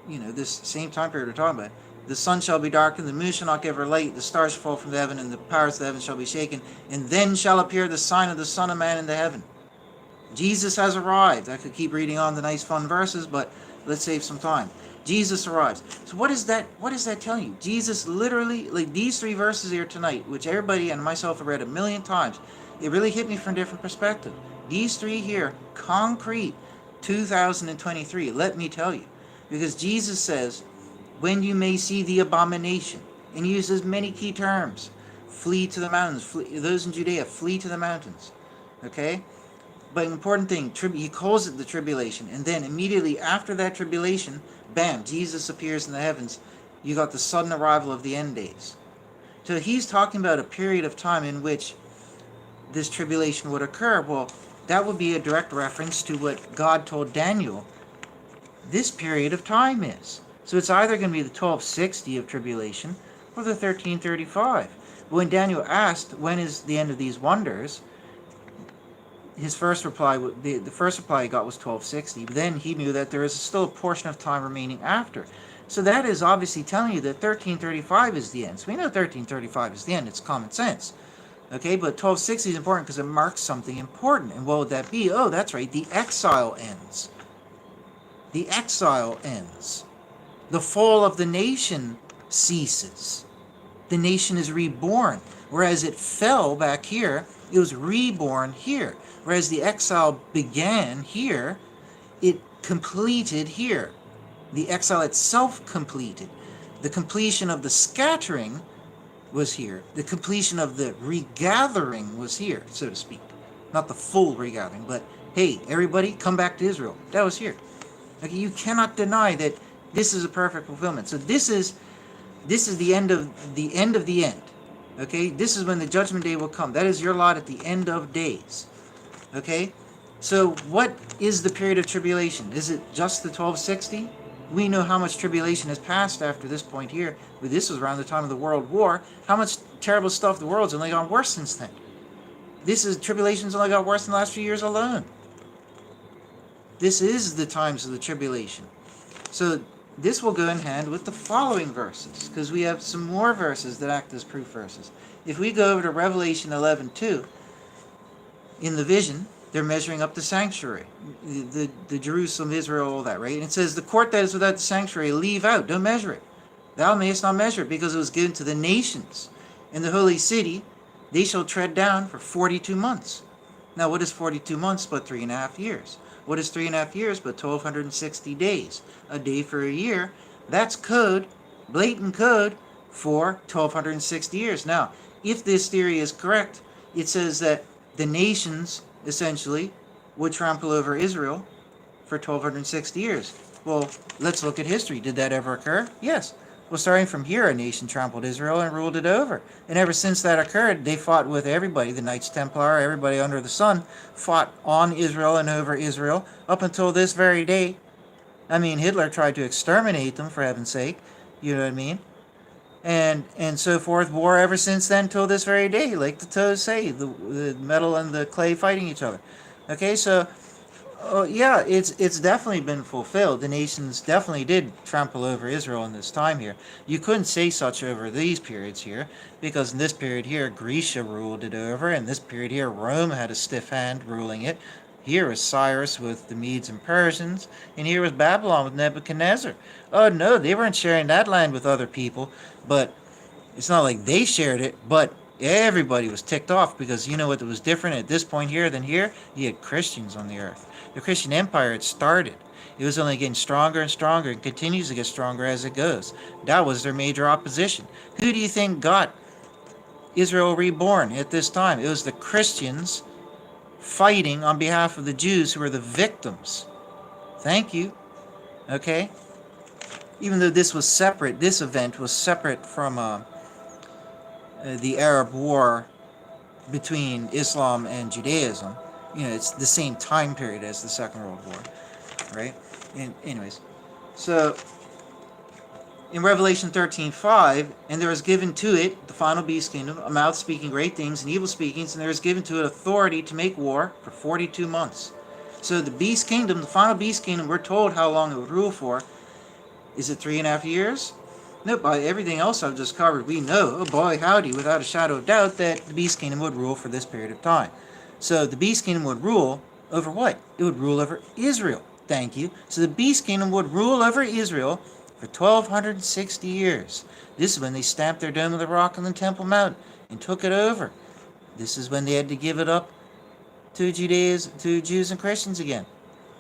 this same time period we're talking about, the sun shall be darkened, the moon shall not give her light, the stars shall fall from the heaven, and the powers of the heaven shall be shaken, and then shall appear the sign of the Son of Man in the heaven. Jesus has arrived. I could keep reading on the nice fun verses, but let's save some time. Jesus arrives. So what is that telling you? Jesus literally, like these 3 verses here tonight, which everybody and myself have read 1,000,000 times, it really hit me from a different perspective. These 3 here, concrete, 2023, let me tell you. Because Jesus says, when you may see the abomination, and uses many key terms. Flee to the mountains. Those in Judea, flee to the mountains. Okay? But an important thing, he calls it the tribulation. And then immediately after that tribulation, bam, Jesus appears in the heavens. You got the sudden arrival of the end days. So he's talking about a period of time in which this tribulation would occur. Well, that would be a direct reference to what God told Daniel this period of time is. So it's either going to be the 1260 of tribulation or the 1335. But when Daniel asked, when is the end of these wonders? his first reply, the first reply he got was 1260, but then he knew that there is still a portion of time remaining after. So that is obviously telling you that 1335 is the end. So we know 1335 is the end. It's common sense. Okay, but 1260 is important because it marks something important. And what would that be? Oh, that's right. The exile ends. The exile ends. The fall of the nation ceases. The nation is reborn. Whereas it fell back here, it was reborn here. Whereas the exile began here, it completed here. The exile itself completed. The completion of the scattering was here. The completion of the regathering was here, so to speak. Not the full regathering, but hey, everybody, come back to Israel. That was here. Okay, you cannot deny that this is a perfect fulfillment. So this is the end of the end of the end. Okay, this is when the judgment day will come. That is your lot at the end of days. Okay, so what is the period of tribulation? Is it just the 1260? We know how much tribulation has passed after this point here. But this was around the time of the World War. How much terrible stuff the world's only gone worse since then. Tribulation's only got worse in the last few years alone. This is the times of the tribulation. So this will go in hand with the following verses, because we have some more verses that act as proof verses. If we go over to Revelation 11:2, in the vision, they're measuring up the sanctuary, the Jerusalem, Israel, all that, right? And it says, the court that is without the sanctuary, leave out, don't measure it. Thou mayest not measure it, because it was given to the nations. In the holy city, they shall tread down for 42 months. Now, what is 42 months but 3.5 years? What is 3.5 years but 1,260 days? A day for a year. That's code, blatant code, for 1,260 years. Now, if this theory is correct, it says that the nations, essentially, would trample over Israel for 1,260 years. Well, let's look at history. Did that ever occur? Yes. Well, starting from here, a nation trampled Israel and ruled it over. And ever since that occurred, they fought with everybody. The Knights Templar, everybody under the sun, fought on Israel and over Israel up until this very day. I mean, Hitler tried to exterminate them, for heaven's sake. You know what I mean? And so forth. War ever since then till this very day. Like the toes say, the metal and the clay fighting each other. Okay, so yeah, it's definitely been fulfilled. The nations definitely did trample over Israel in this time here. You couldn't say such over these periods here, because in this period here, Grecia ruled it over, and this period here, Rome had a stiff hand ruling it. Here was Cyrus with the Medes and Persians, and here was Babylon with Nebuchadnezzar. Oh no, they weren't sharing that land with other people, but it's not like they shared it, but everybody was ticked off, because you know what was different at this point here than here? You had Christians on the earth. The Christian empire had started. It was only getting stronger and stronger, and continues to get stronger as it goes. That was their major opposition. Who do you think got Israel reborn at this time? It was the Christians fighting on behalf of the Jews, who were the victims. Thank you. Okay? Even though this was separate, this event was separate from the Arab War between Islam and Judaism. You know, it's the same time period as the Second World War, right? And anyways, so in Revelation 13:5, and there is given to it, the final beast kingdom, a mouth speaking great things and evil speakings, and there is given to it authority to make war for 42 months. So the beast kingdom, the final beast kingdom, we're told how long it would rule for. Is it 3.5 years? Nope, by everything else I've just covered, we know, oh boy, howdy, without a shadow of doubt, that the beast kingdom would rule for this period of time. So the beast kingdom would rule over what? It would rule over Israel. Thank you. So the beast kingdom would rule over Israel for 1,260 years. This is when they stamped their dome of the rock on the Temple Mount and took it over. This is when they had to give it up to Jews and Christians again.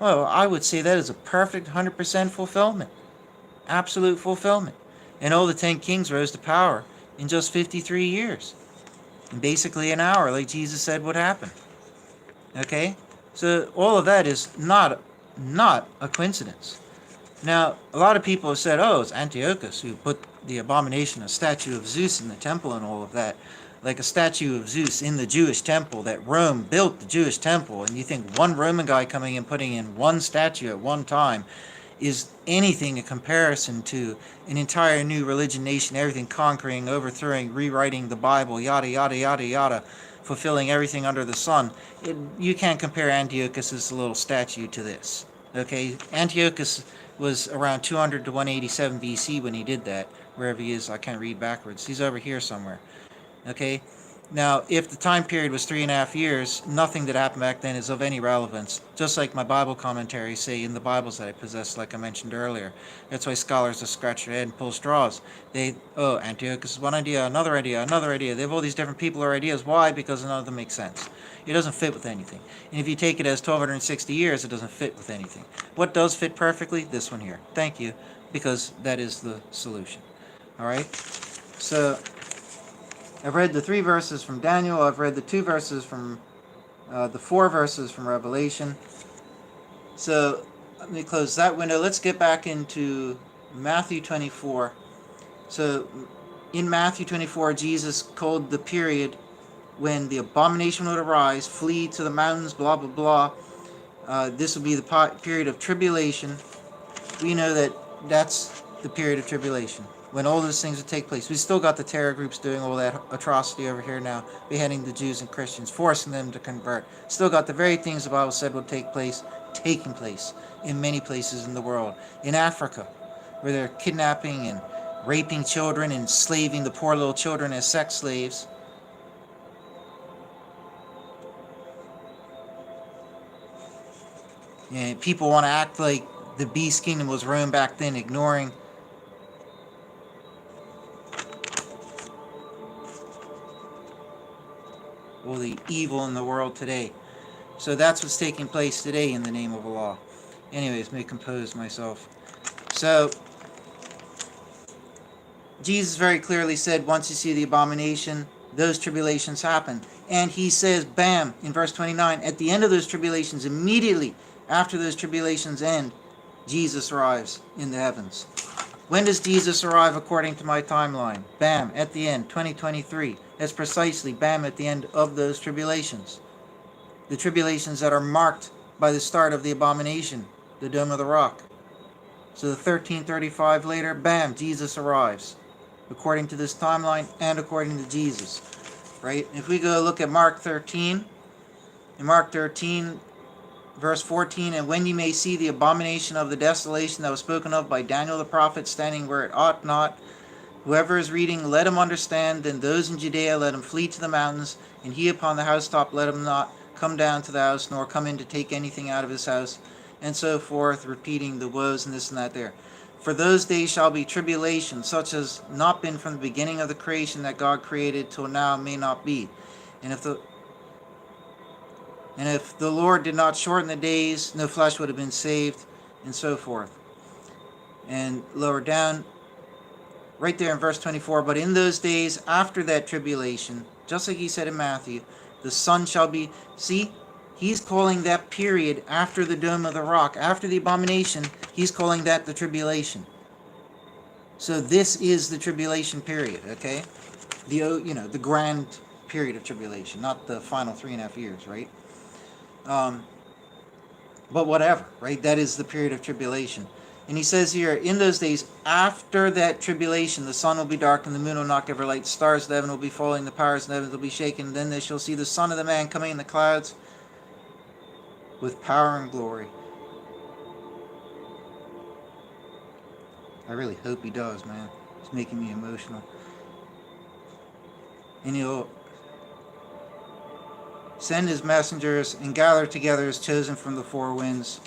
Well, I would say that is a perfect 100% fulfillment. Absolute fulfillment. And all the 10 kings rose to power in just 53 years. In basically an hour, like Jesus said would happen. Okay? So all of that is not a coincidence. Now, a lot of people have said, oh, it's Antiochus who put the abomination, a statue of Zeus in the temple and all of that. Like a statue of Zeus in the Jewish temple, that Rome built the Jewish temple. And you think one Roman guy coming and putting in one statue at one time is anything in comparison to an entire new religion, nation, everything conquering, overthrowing, rewriting the Bible, yada, yada, yada, yada. fulfilling everything under the sun. You can't compare Antiochus' little statue to this. Okay, Antiochus was around 200 to 187 BC when he did that. Wherever he is, I can't read backwards. He's over here somewhere. Okay, now if the time period was 3.5 years, nothing that happened back then is of any relevance. Just like my Bible commentaries say in the Bibles that I possess, like I mentioned earlier. That's why scholars just scratch their head and pull straws. Antiochus is one idea, another idea, another idea. They have all these different people or ideas. Why? Because none of them make sense. It doesn't fit with anything. And if you take it as 1260 years, it doesn't fit with anything. What does fit perfectly? This one here. Thank you, because that is the solution. All right? So I've read the 3 verses from Daniel. I've read the 2 verses from the 4 verses from Revelation. So let me close that window. Let's get back into Matthew 24. So in Matthew 24, Jesus called the period when the abomination would arise, flee to the mountains, blah, blah, blah. This would be the period of tribulation. We know that that's the period of tribulation, when all those things would take place. We still got the terror groups doing all that atrocity over here now, beheading the Jews and Christians, forcing them to convert. Still got the very things the Bible said would take place, taking place in many places in the world. In Africa, where they're kidnapping and raping children, enslaving the poor little children as sex slaves. And people want to act like the beast kingdom was Rome back then, ignoring all the evil in the world today. So that's what's taking place today in the name of Allah. Anyways, may compose myself. So Jesus very clearly said, once you see the abomination, those tribulations happen. And he says, bam, in verse 29, at the end of those tribulations, immediately after those tribulations end, Jesus arrives in the heavens. When does Jesus arrive according to my timeline? Bam, at the end, 2023. That's precisely bam at the end of those tribulations. The tribulations that are marked by the start of the abomination, the Dome of the Rock. So the 1335 later, bam, Jesus arrives. According to this timeline and according to Jesus. Right? If we go look at Mark 13, in Mark 13, verse 14, and when you may see the abomination of the desolation that was spoken of by Daniel the prophet standing where it ought not, whoever is reading, let him understand. Then those in Judea, let him flee to the mountains, and he upon the housetop, let him not come down to the house, nor come in to take anything out of his house, and so forth, repeating the woes and this and that there. For those days shall be tribulation, such as not been from the beginning of the creation that God created till now may not be. And if the Lord did not shorten the days, no flesh would have been saved, and so forth. And lower down, right there in verse 24, but in those days after that tribulation, just like he said in Matthew, the sun shall be, see, he's calling that period after the Dome of the Rock, after the abomination, he's calling that the tribulation. So this is the tribulation period, okay? The grand period of tribulation, not the final 3.5 years, right? But whatever, right? That is the period of tribulation. And he says here, in those days, after that tribulation, the sun will be dark, and the moon will not give her light, the stars of the heaven will be falling, the powers of the heavens will be shaken. Then they shall see the Son of the Man coming in the clouds with power and glory. I really hope he does, man. It's making me emotional. And he'll send his messengers and gather together his chosen from the 4 winds,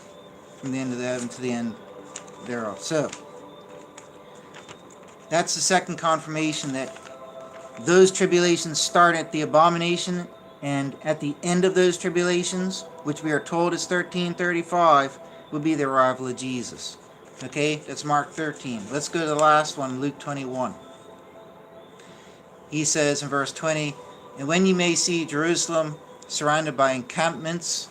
from the end of the heaven to the end thereof. So, that's the second confirmation that those tribulations start at the abomination, and at the end of those tribulations, which we are told is 1335, will be the arrival of Jesus. Okay, that's Mark 13. Let's go to the last one, Luke 21. He says in verse 20, and when you may see Jerusalem surrounded by encampments,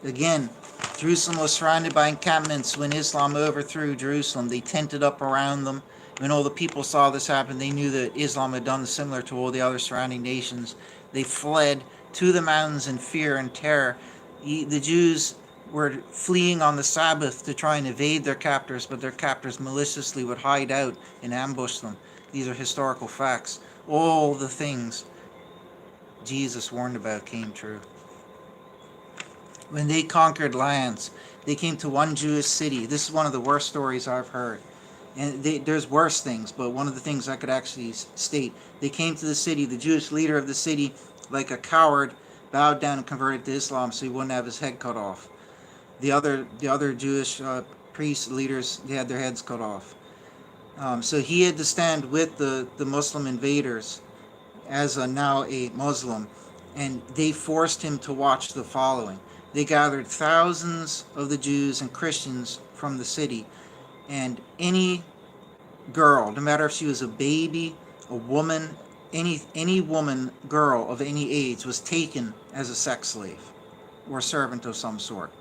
again, Jerusalem was surrounded by encampments when Islam overthrew Jerusalem. They tented up around them. When all the people saw this happen, they knew that Islam had done similar to all the other surrounding nations. They fled to the mountains in fear and terror. The Jews were fleeing on the Sabbath to try and evade their captors, but their captors maliciously would hide out and ambush them. These are historical facts. All the things Jesus warned about came true. When they conquered lands, they came to one Jewish city. This is one of the worst stories I've heard. And there's worse things, but one of the things I could actually state, they came to the city, the Jewish leader of the city, like a coward, bowed down and converted to Islam so he wouldn't have his head cut off. The other Jewish priest leaders, they had their heads cut off. So he had to stand with the Muslim invaders as now a Muslim, and they forced him to watch the following. They gathered thousands of the Jews and Christians from the city, and any girl, no matter if she was a baby, a woman, any woman, girl of any age, was taken as a sex slave or servant of some sort.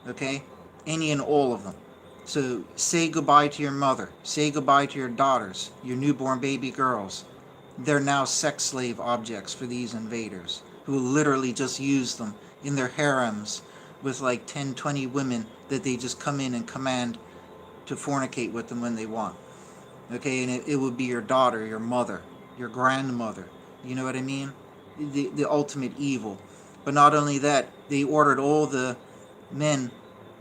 Okay? Any and all of them. So say goodbye to your mother. Say goodbye to your daughters, your newborn baby girls. They're now sex slave objects for these invaders who literally just use them in their harems with like 10, 20 women that they just come in and command to fornicate with them when they want. Okay, and it would be your daughter, your mother, your grandmother. You know what I mean? The ultimate evil. But not only that, they ordered all the men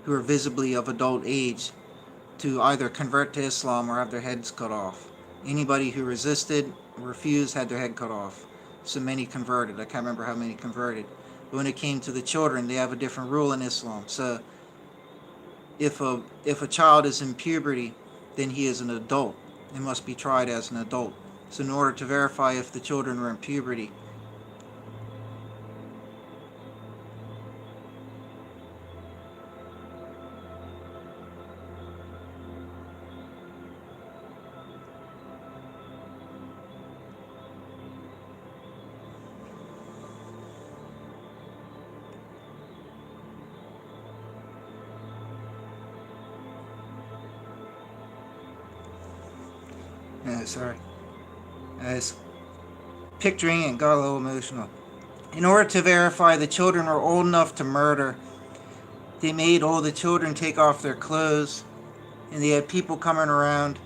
who are visibly of adult age to either convert to Islam or have their heads cut off. Anybody who resisted, refused, had their head cut off. So many converted. I can't remember how many converted. But when it came to the children, they have a different rule in Islam. So if a child is in puberty, then he is an adult and must be tried as an adult. So in order to verify if the children were in puberty, sorry, I was picturing it, got a little emotional. In order to verify the children were old enough to murder, they made all the children take off their clothes, and they had people coming around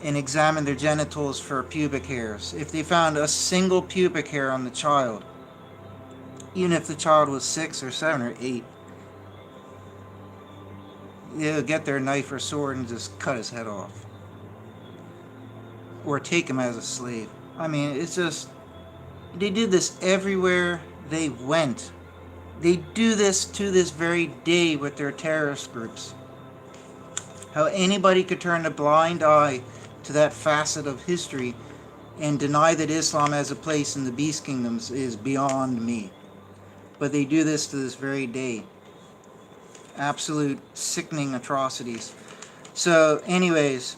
and examine their genitals for pubic hairs. If they found a single pubic hair on the child, even if the child was 6 or 7 or 8, they would get their knife or sword and just cut his head off. Or take him as a slave. I mean, it's just, they did this everywhere they went. They do this to this very day with their terrorist groups. How anybody could turn a blind eye to that facet of history and deny that Islam has a place in the beast kingdoms is beyond me. But they do this to this very day. Absolute sickening atrocities. So anyways,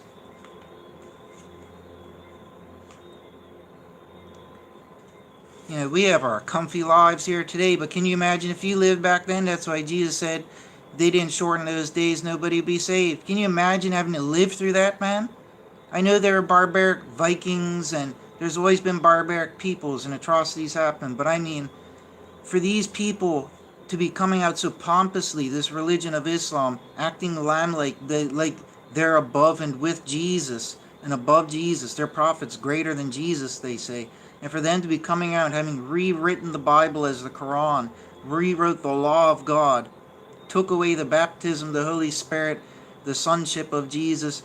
you know, we have our comfy lives here today, but can you imagine if you lived back then? That's why Jesus said they didn't shorten those days, nobody would be saved. Can you imagine having to live through that, man? I know there are barbaric Vikings and there's always been barbaric peoples and atrocities happen, but I mean, for these people to be coming out so pompously, this religion of Islam, acting lamb-like, they're above and with Jesus and above Jesus, they're prophets greater than Jesus, they say. And for them to be coming out having rewritten the Bible as the Quran, rewrote the law of God, took away the baptism, the Holy Spirit, the sonship of Jesus,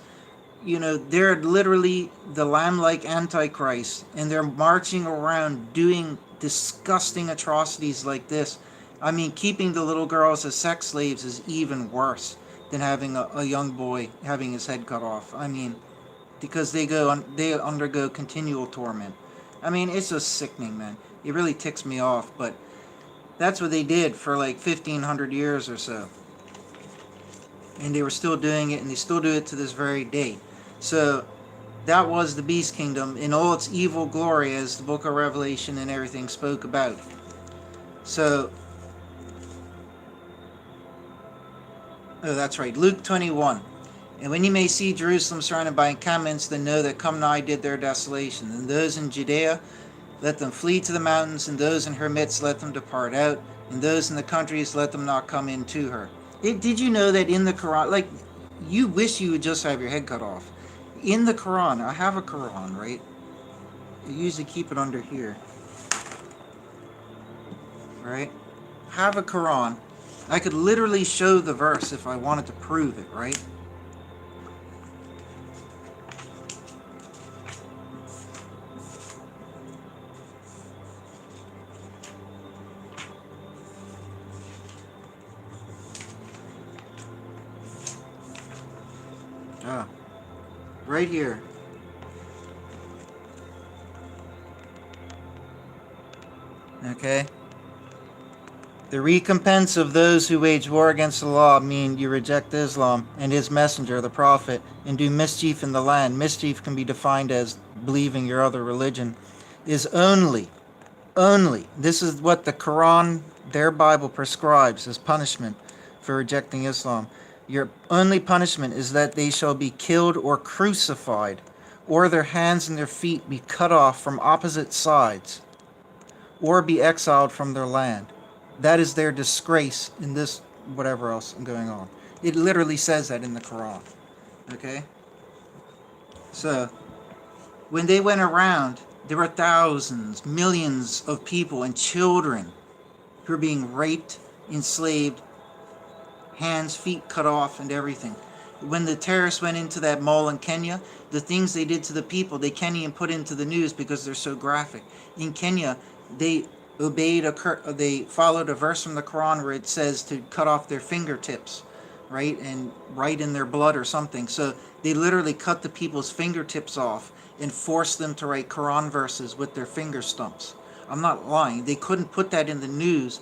you know, they're literally the lamb-like Antichrist, and they're marching around doing disgusting atrocities like this. I mean, keeping the little girls as sex slaves is even worse than having a young boy having his head cut off. I mean, because they undergo continual torment. I mean, it's just sickening, man. It really ticks me off, but that's what they did for like 1,500 years or so. And they were still doing it, and they still do it to this very day. So that was the beast kingdom in all its evil glory, as the book of Revelation and everything spoke about. So, oh, that's right, Luke 21. And when you may see Jerusalem surrounded by encampments, then know that come nigh did their desolation. And those in Judea, let them flee to the mountains, and those in her midst, let them depart out, and those in the countries, let them not come in to her. Did you know that in the Quran, like, you wish you would just have your head cut off. In the Quran, I have a Quran, right? I usually keep it under here. right? Have a Quran. I could literally show the verse if I wanted to prove it, right? Ah, right here. Okay? The recompense of those who wage war against the law mean you reject Islam and his messenger, the Prophet, and do mischief in the land. Mischief can be defined as believing your other religion, is only, this is what the Quran, their Bible, prescribes as punishment for rejecting Islam. Your only punishment is that they shall be killed or crucified, or their hands and their feet be cut off from opposite sides, or be exiled from their land. That is their disgrace in this whatever else going on. It literally says that in the Quran. Okay? So, when they went around, there were thousands, millions of people and children who were being raped, enslaved, hands, feet cut off, and everything. When the terrorists went into that mall in Kenya, the things they did to the people, they can't even put into the news because they're so graphic. In Kenya, they they followed a verse from the Quran where it says to cut off their fingertips, right, and write in their blood or something. So they literally cut the people's fingertips off and forced them to write Quran verses with their finger stumps. I'm not lying. They couldn't put that in the news,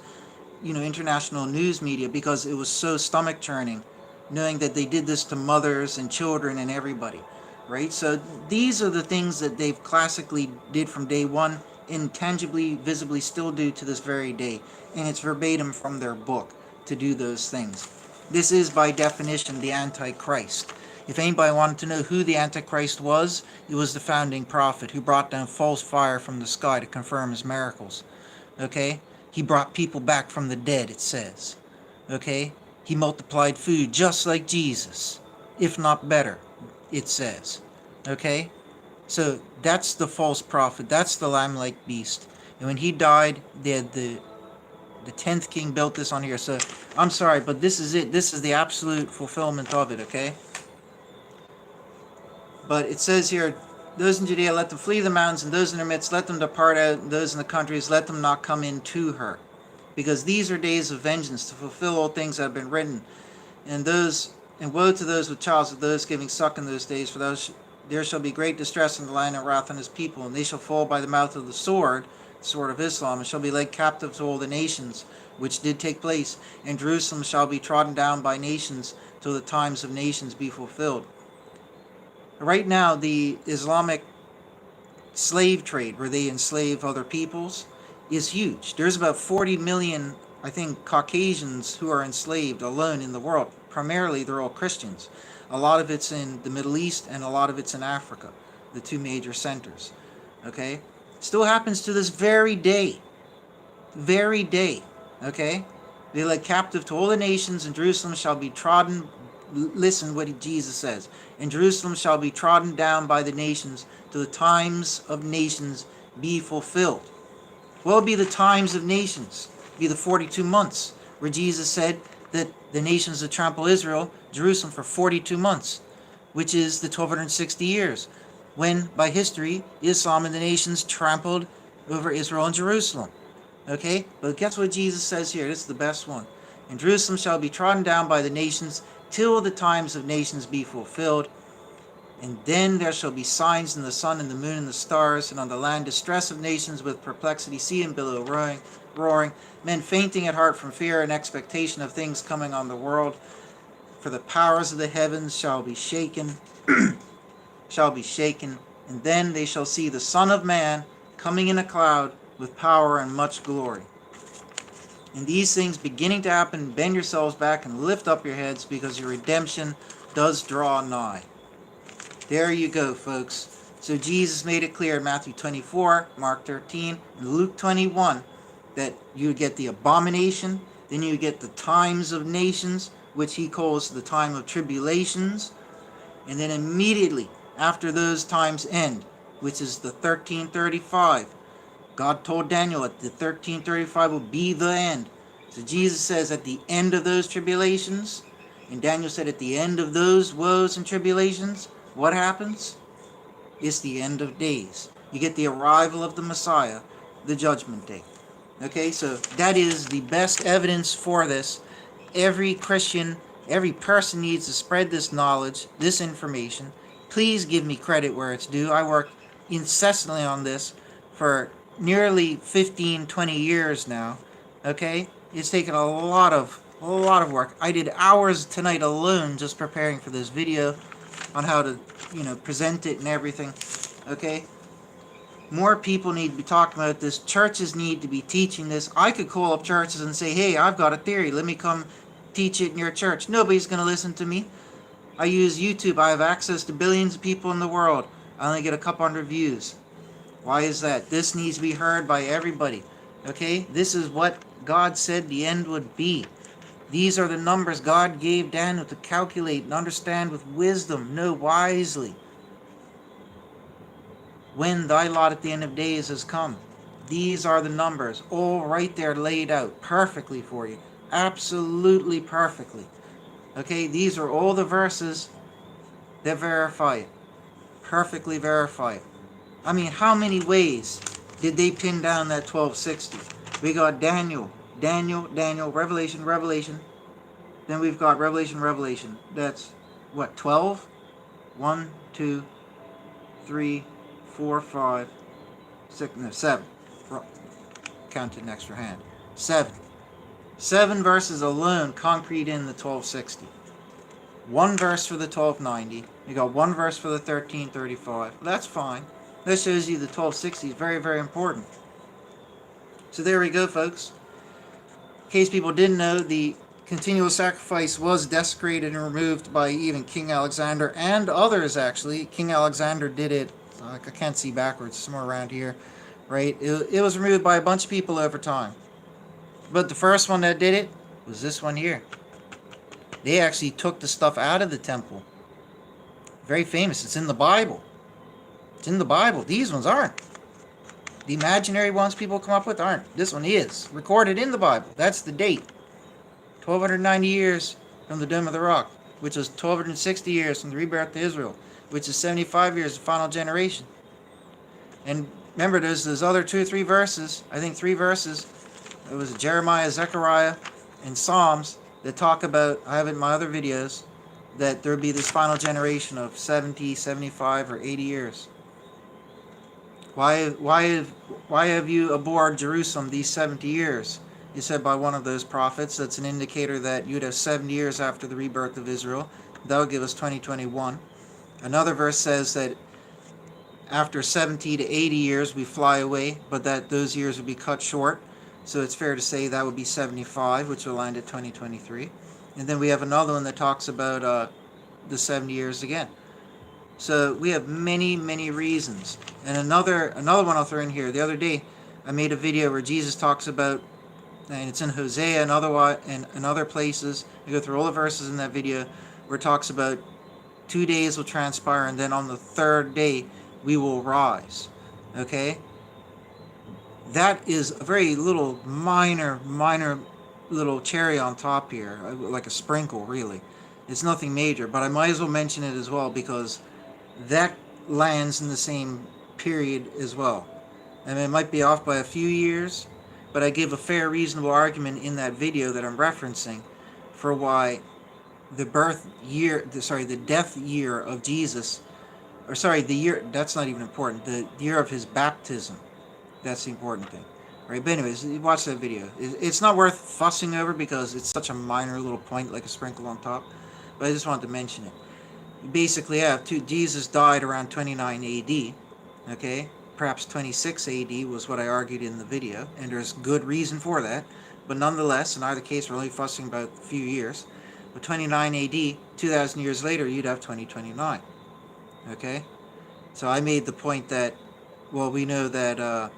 international news media, because it was so stomach churning, knowing that they did this to mothers and children and everybody, right? So these are the things that they've classically did from day one, intangibly, visibly still do to this very day. And it's verbatim from their book to do those things. This is by definition the Antichrist. If anybody wanted to know who the Antichrist was, it was the founding prophet who brought down false fire from the sky to confirm his miracles. Okay? He brought people back from the dead, it says. Okay? He multiplied food just like Jesus, if not better, it says. Okay? So that's the false prophet. That's the lamb-like beast. And when he died, the 10th king built this on here. So I'm sorry, but this is it. This is the absolute fulfillment of it, okay? But it says here, those in Judea, let them flee the mountains, and those in their midst, let them depart out, and those in the countries, let them not come in to her. Because these are days of vengeance, to fulfill all things that have been written. And woe to those with child, of those giving suck in those days, for there shall be great distress in the land and wrath on his people, and they shall fall by the mouth of the sword of Islam, and shall be led captive to all the nations, which did take place. And Jerusalem shall be trodden down by nations, till the times of nations be fulfilled. Right now, the Islamic slave trade, where they enslave other peoples, is huge. There's about 40 million, I think, Caucasians who are enslaved alone in the world. Primarily, they're all Christians. A lot of it's in the Middle East, and a lot of it's in Africa, the two major centers. Okay? Still happens to this very day. Very day. Okay? They led captive to all the nations, and Jerusalem shall be trodden. Listen what Jesus says. And Jerusalem shall be trodden down by the nations, till the times of nations be fulfilled. What will be the times of nations? Be the 42 months, where Jesus said that the nations would trample Israel, Jerusalem, for 42 months, which is the 1260 years, when, by history, Islam and the nations trampled over Israel and Jerusalem. Okay? But guess what Jesus says here? This is the best one. And Jerusalem shall be trodden down by the nations, till the times of nations be fulfilled. And then there shall be signs in the sun and the moon and the stars, and on the land distress of nations with perplexity, sea and billow roaring, men fainting at heart from fear and expectation of things coming on the world. For the powers of the heavens shall be shaken, and then they shall see the Son of Man coming in a cloud with power and much glory. And these things beginning to happen, bend yourselves back and lift up your heads, because your redemption does draw nigh. There you go, folks. So Jesus made it clear in Matthew 24, Mark 13, and Luke 21 that you get the abomination, then you get the times of nations, which he calls the time of tribulations, and then immediately after those times end, which is the 1335, God told Daniel that the 1335 will be the end. So Jesus says at the end of those tribulations, and Daniel said at the end of those woes and tribulations, what happens? It's the end of days. You get the arrival of the Messiah, the judgment day. Okay, so that is the best evidence for this. Every Christian, every person needs to spread this knowledge, this information. Please give me credit where it's due. I worked incessantly on this for nearly 15, 20 years now. Okay, it's taken a lot of work. I did hours tonight alone just preparing for this video on how to, present it and everything. Okay, more people need to be talking about this. Churches need to be teaching this. I could call up churches and say, hey, I've got a theory, let me come teach it in your church. Nobody's going to listen to me. I use YouTube. I have access to billions of people in the world. I only get a couple hundred views. Why is that? This needs to be heard by everybody. Okay, this is what God said the end would be. These are the numbers God gave Daniel to calculate and understand with wisdom, know wisely, when thy lot at the end of days has come. These are the numbers, all right there laid out perfectly for you. Absolutely perfectly. Okay, these are all the verses that verify it. Perfectly verify it. I mean, how many ways did they pin down that 1260? We got Daniel, Revelation. Then we've got Revelation. That's what, 12? 1, 2, 3, 4, 5, 6, no, 7. Counted an extra hand. 7. 7 verses alone concrete in the 1260. 1 verse for the 1290. You got 1 verse for the 1335. Well, that's fine. That shows you the 1260 is very, very important. So there we go, folks. In case people didn't know, the continual sacrifice was desecrated and removed by even King Alexander and others, actually. King Alexander did it, I can't see backwards, somewhere around here, right? It was removed by a bunch of people over time. But the first one that did it was this one here. They actually took the stuff out of the temple. Very famous. It's in the Bible. It's in the Bible. These ones aren't. The imaginary ones people come up with aren't. This one is. Recorded in the Bible. That's the date. 1290 years from the Dome of the Rock, which is 1260 years from the rebirth of Israel, which is 75 years of final generation. And remember, there's those other 2 or 3 verses, I think 3 verses. It was Jeremiah, Zechariah, and Psalms that talk about, I have it in my other videos, that there would be this final generation of 70, 75, or 80 years. Why have you abhorred Jerusalem these 70 years? He said by one of those prophets. That's an indicator that you'd have 70 years after the rebirth of Israel. That would give us 2021. Another verse says that after 70 to 80 years we fly away, but that those years would be cut short. So it's fair to say that would be 75, which will land at 2023. And then we have another one that talks about the 70 years again. So we have many, many reasons. And another one I'll throw in here. The other day, I made a video where Jesus talks about, and it's in Hosea and other places. I go through all the verses in that video where it talks about 2 days will transpire, and then on the 3rd day we will rise. Okay? That is a very little minor little cherry on top here, like a sprinkle, really. It's nothing major, but I might as well mention it as well because that lands in the same period as well. I mean, it might be off by a few years, but I give a fair, reasonable argument in that video that I'm referencing for why the death year of Jesus, that's not even important, the year of his baptism, that's the important thing. Right, but anyways, watch that video. It's not worth fussing over because it's such a minor little point, like a sprinkle on top, but I just wanted to mention it. You basically have Jesus died around 29 AD, okay? Perhaps 26 AD was what I argued in the video, and there's good reason for that. But nonetheless, in either case, we're only fussing about a few years. But 29 AD, 2,000 years later, you'd have 2029, okay? So I made the point that, well, we know that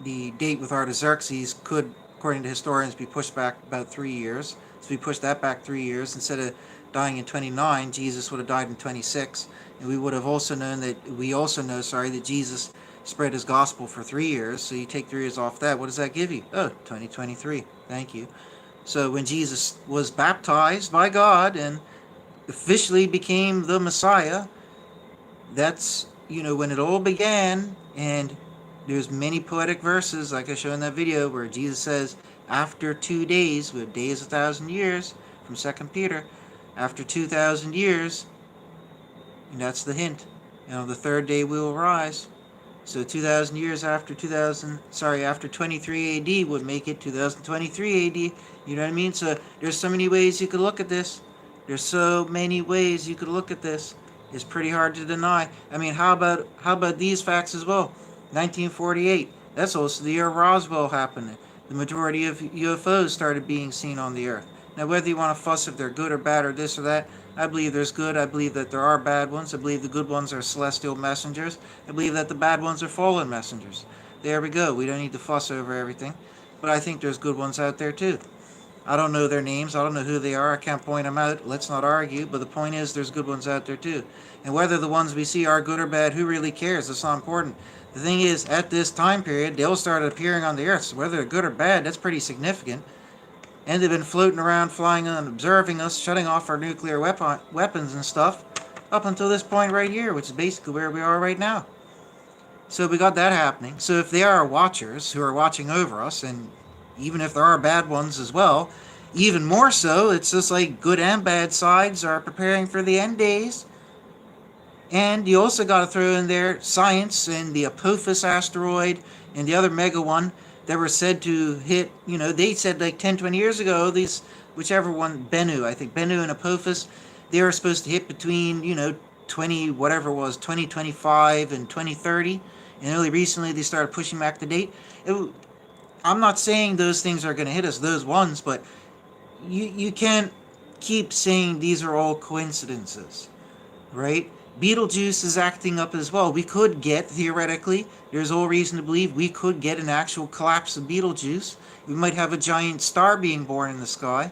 the date with Artaxerxes could, according to historians, be pushed back about 3 years. So we pushed that back 3 years. Instead of dying in 29, Jesus would have died in 26. And we would have also known that, that Jesus spread his gospel for 3 years. So you take 3 years off that. What does that give you? Oh, 2023. Thank you. So when Jesus was baptized by God and officially became the Messiah, that's, when it all began. And there's many poetic verses, like I showed in that video, where Jesus says, after 2 days, with days 1,000 years, from 2 Peter, after 2,000 years, and that's the hint, the third day we will rise. So 2,000 years after 23 AD would make it 2023 AD. You know what I mean? So there's so many ways you could look at this. There's so many ways you could look at this. It's pretty hard to deny. I mean, how about these facts as well? 1948. That's also the year Roswell happened. The majority of UFOs started being seen on the Earth. Now, whether you want to fuss if they're good or bad or this or that, I believe there's good. I believe that there are bad ones. I believe the good ones are celestial messengers. I believe that the bad ones are fallen messengers. There we go. We don't need to fuss over everything. But I think there's good ones out there too. I don't know their names. I don't know who they are. I can't point them out. Let's not argue. But the point is, there's good ones out there too. And whether the ones we see are good or bad, who really cares? It's not important. The thing is, at this time period, they'll start appearing on the Earth. So whether they're good or bad, that's pretty significant. And they've been floating around, flying and observing us, shutting off our nuclear weapons and stuff, up until this point right here, which is basically where we are right now. So we got that happening. So if they are watchers who are watching over us, and even if there are bad ones as well, even more so, it's just like good and bad sides are preparing for the end days. And you also got to throw in there science and the Apophis asteroid and the other mega one that were said to hit, they said like 10, 20 years ago, these, whichever one, Bennu and Apophis, they were supposed to hit between, 2025 and 2030. And only recently they started pushing back the date. I'm not saying those things are going to hit us, those ones, but you can't keep saying these are all coincidences, right? Betelgeuse is acting up as well. We could get, theoretically, there's all reason to believe we could get an actual collapse of Betelgeuse. We might have a giant star being born in the sky.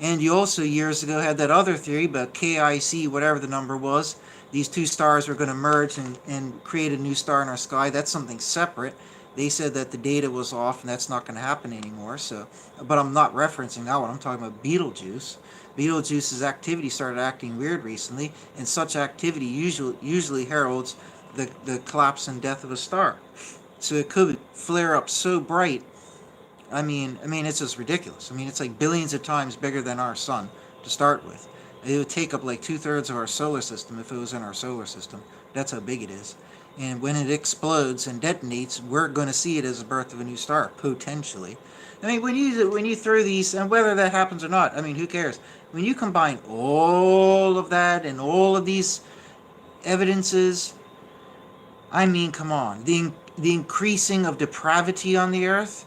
And you also, years ago, had that other theory about KIC, whatever the number was. These two stars were going to merge and create a new star in our sky. That's something separate. They said that the data was off and that's not going to happen anymore. But I'm not referencing that one. I'm talking about Betelgeuse. Betelgeuse's activity started acting weird recently, and such activity usually heralds the collapse and death of a star. So it could flare up so bright. I mean, it's just ridiculous. I mean, it's like billions of times bigger than our sun to start with. It would take up like 2/3 of our solar system if it was in our solar system. That's how big it is. And when it explodes and detonates, we're going to see it as the birth of a new star, potentially. I mean, when you throw these, and whether that happens or not, I mean, who cares? When you combine all of that and all of these evidences, I mean, come on. The increasing of depravity on the earth,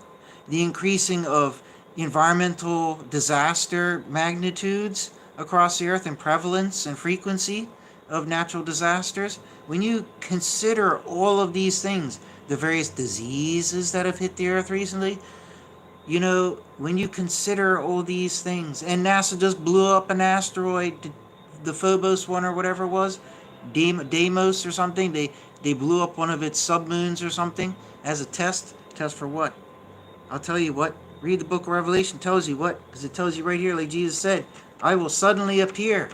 the increasing of environmental disaster magnitudes across the earth and prevalence and frequency of natural disasters, when you consider all of these things, the various diseases that have hit the earth recently, when you consider all these things, and NASA just blew up an asteroid, the Phobos one or whatever it was, Deimos or something, they blew up one of its submoons or something as a test. Test for what? I'll tell you what. Read the book of Revelation, tells you what, because it tells you right here, like Jesus said, I will suddenly appear.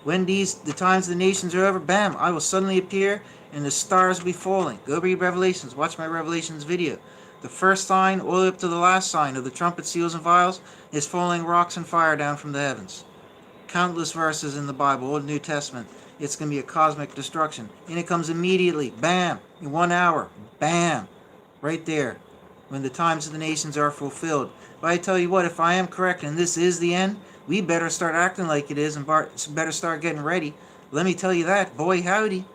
When the times of the nations are over, bam, I will suddenly appear and the stars will be falling. Go read Revelations. Watch my Revelations video. The first sign, all the way up to the last sign of the trumpet, seals, and vials, is falling rocks and fire down from the heavens. Countless verses in the Bible, Old and New Testament. It's going to be a cosmic destruction. And it comes immediately, bam, in 1 hour, bam, right there, when the times of the nations are fulfilled. But I tell you what, if I am correct and this is the end, we better start acting like it is and better start getting ready. Let me tell you that, boy howdy.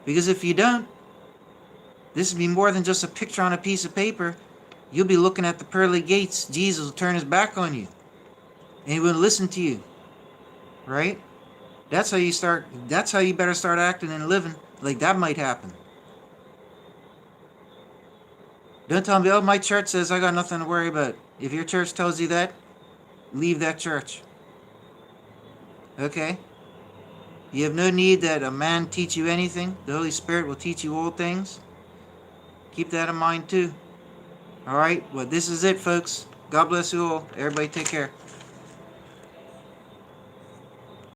Because if you don't, this will be more than just a picture on a piece of paper. You'll be looking at the pearly gates. Jesus will turn his back on you. And he won't listen to you. Right? That's how you better start acting and living like that might happen. Don't tell me, oh, my church says I got nothing to worry about. If your church tells you that, leave that church. Okay? You have no need that a man teach you anything. The Holy Spirit will teach you all things. Keep that in mind too. All right. Well, this is it, folks. God bless you all. Everybody take care.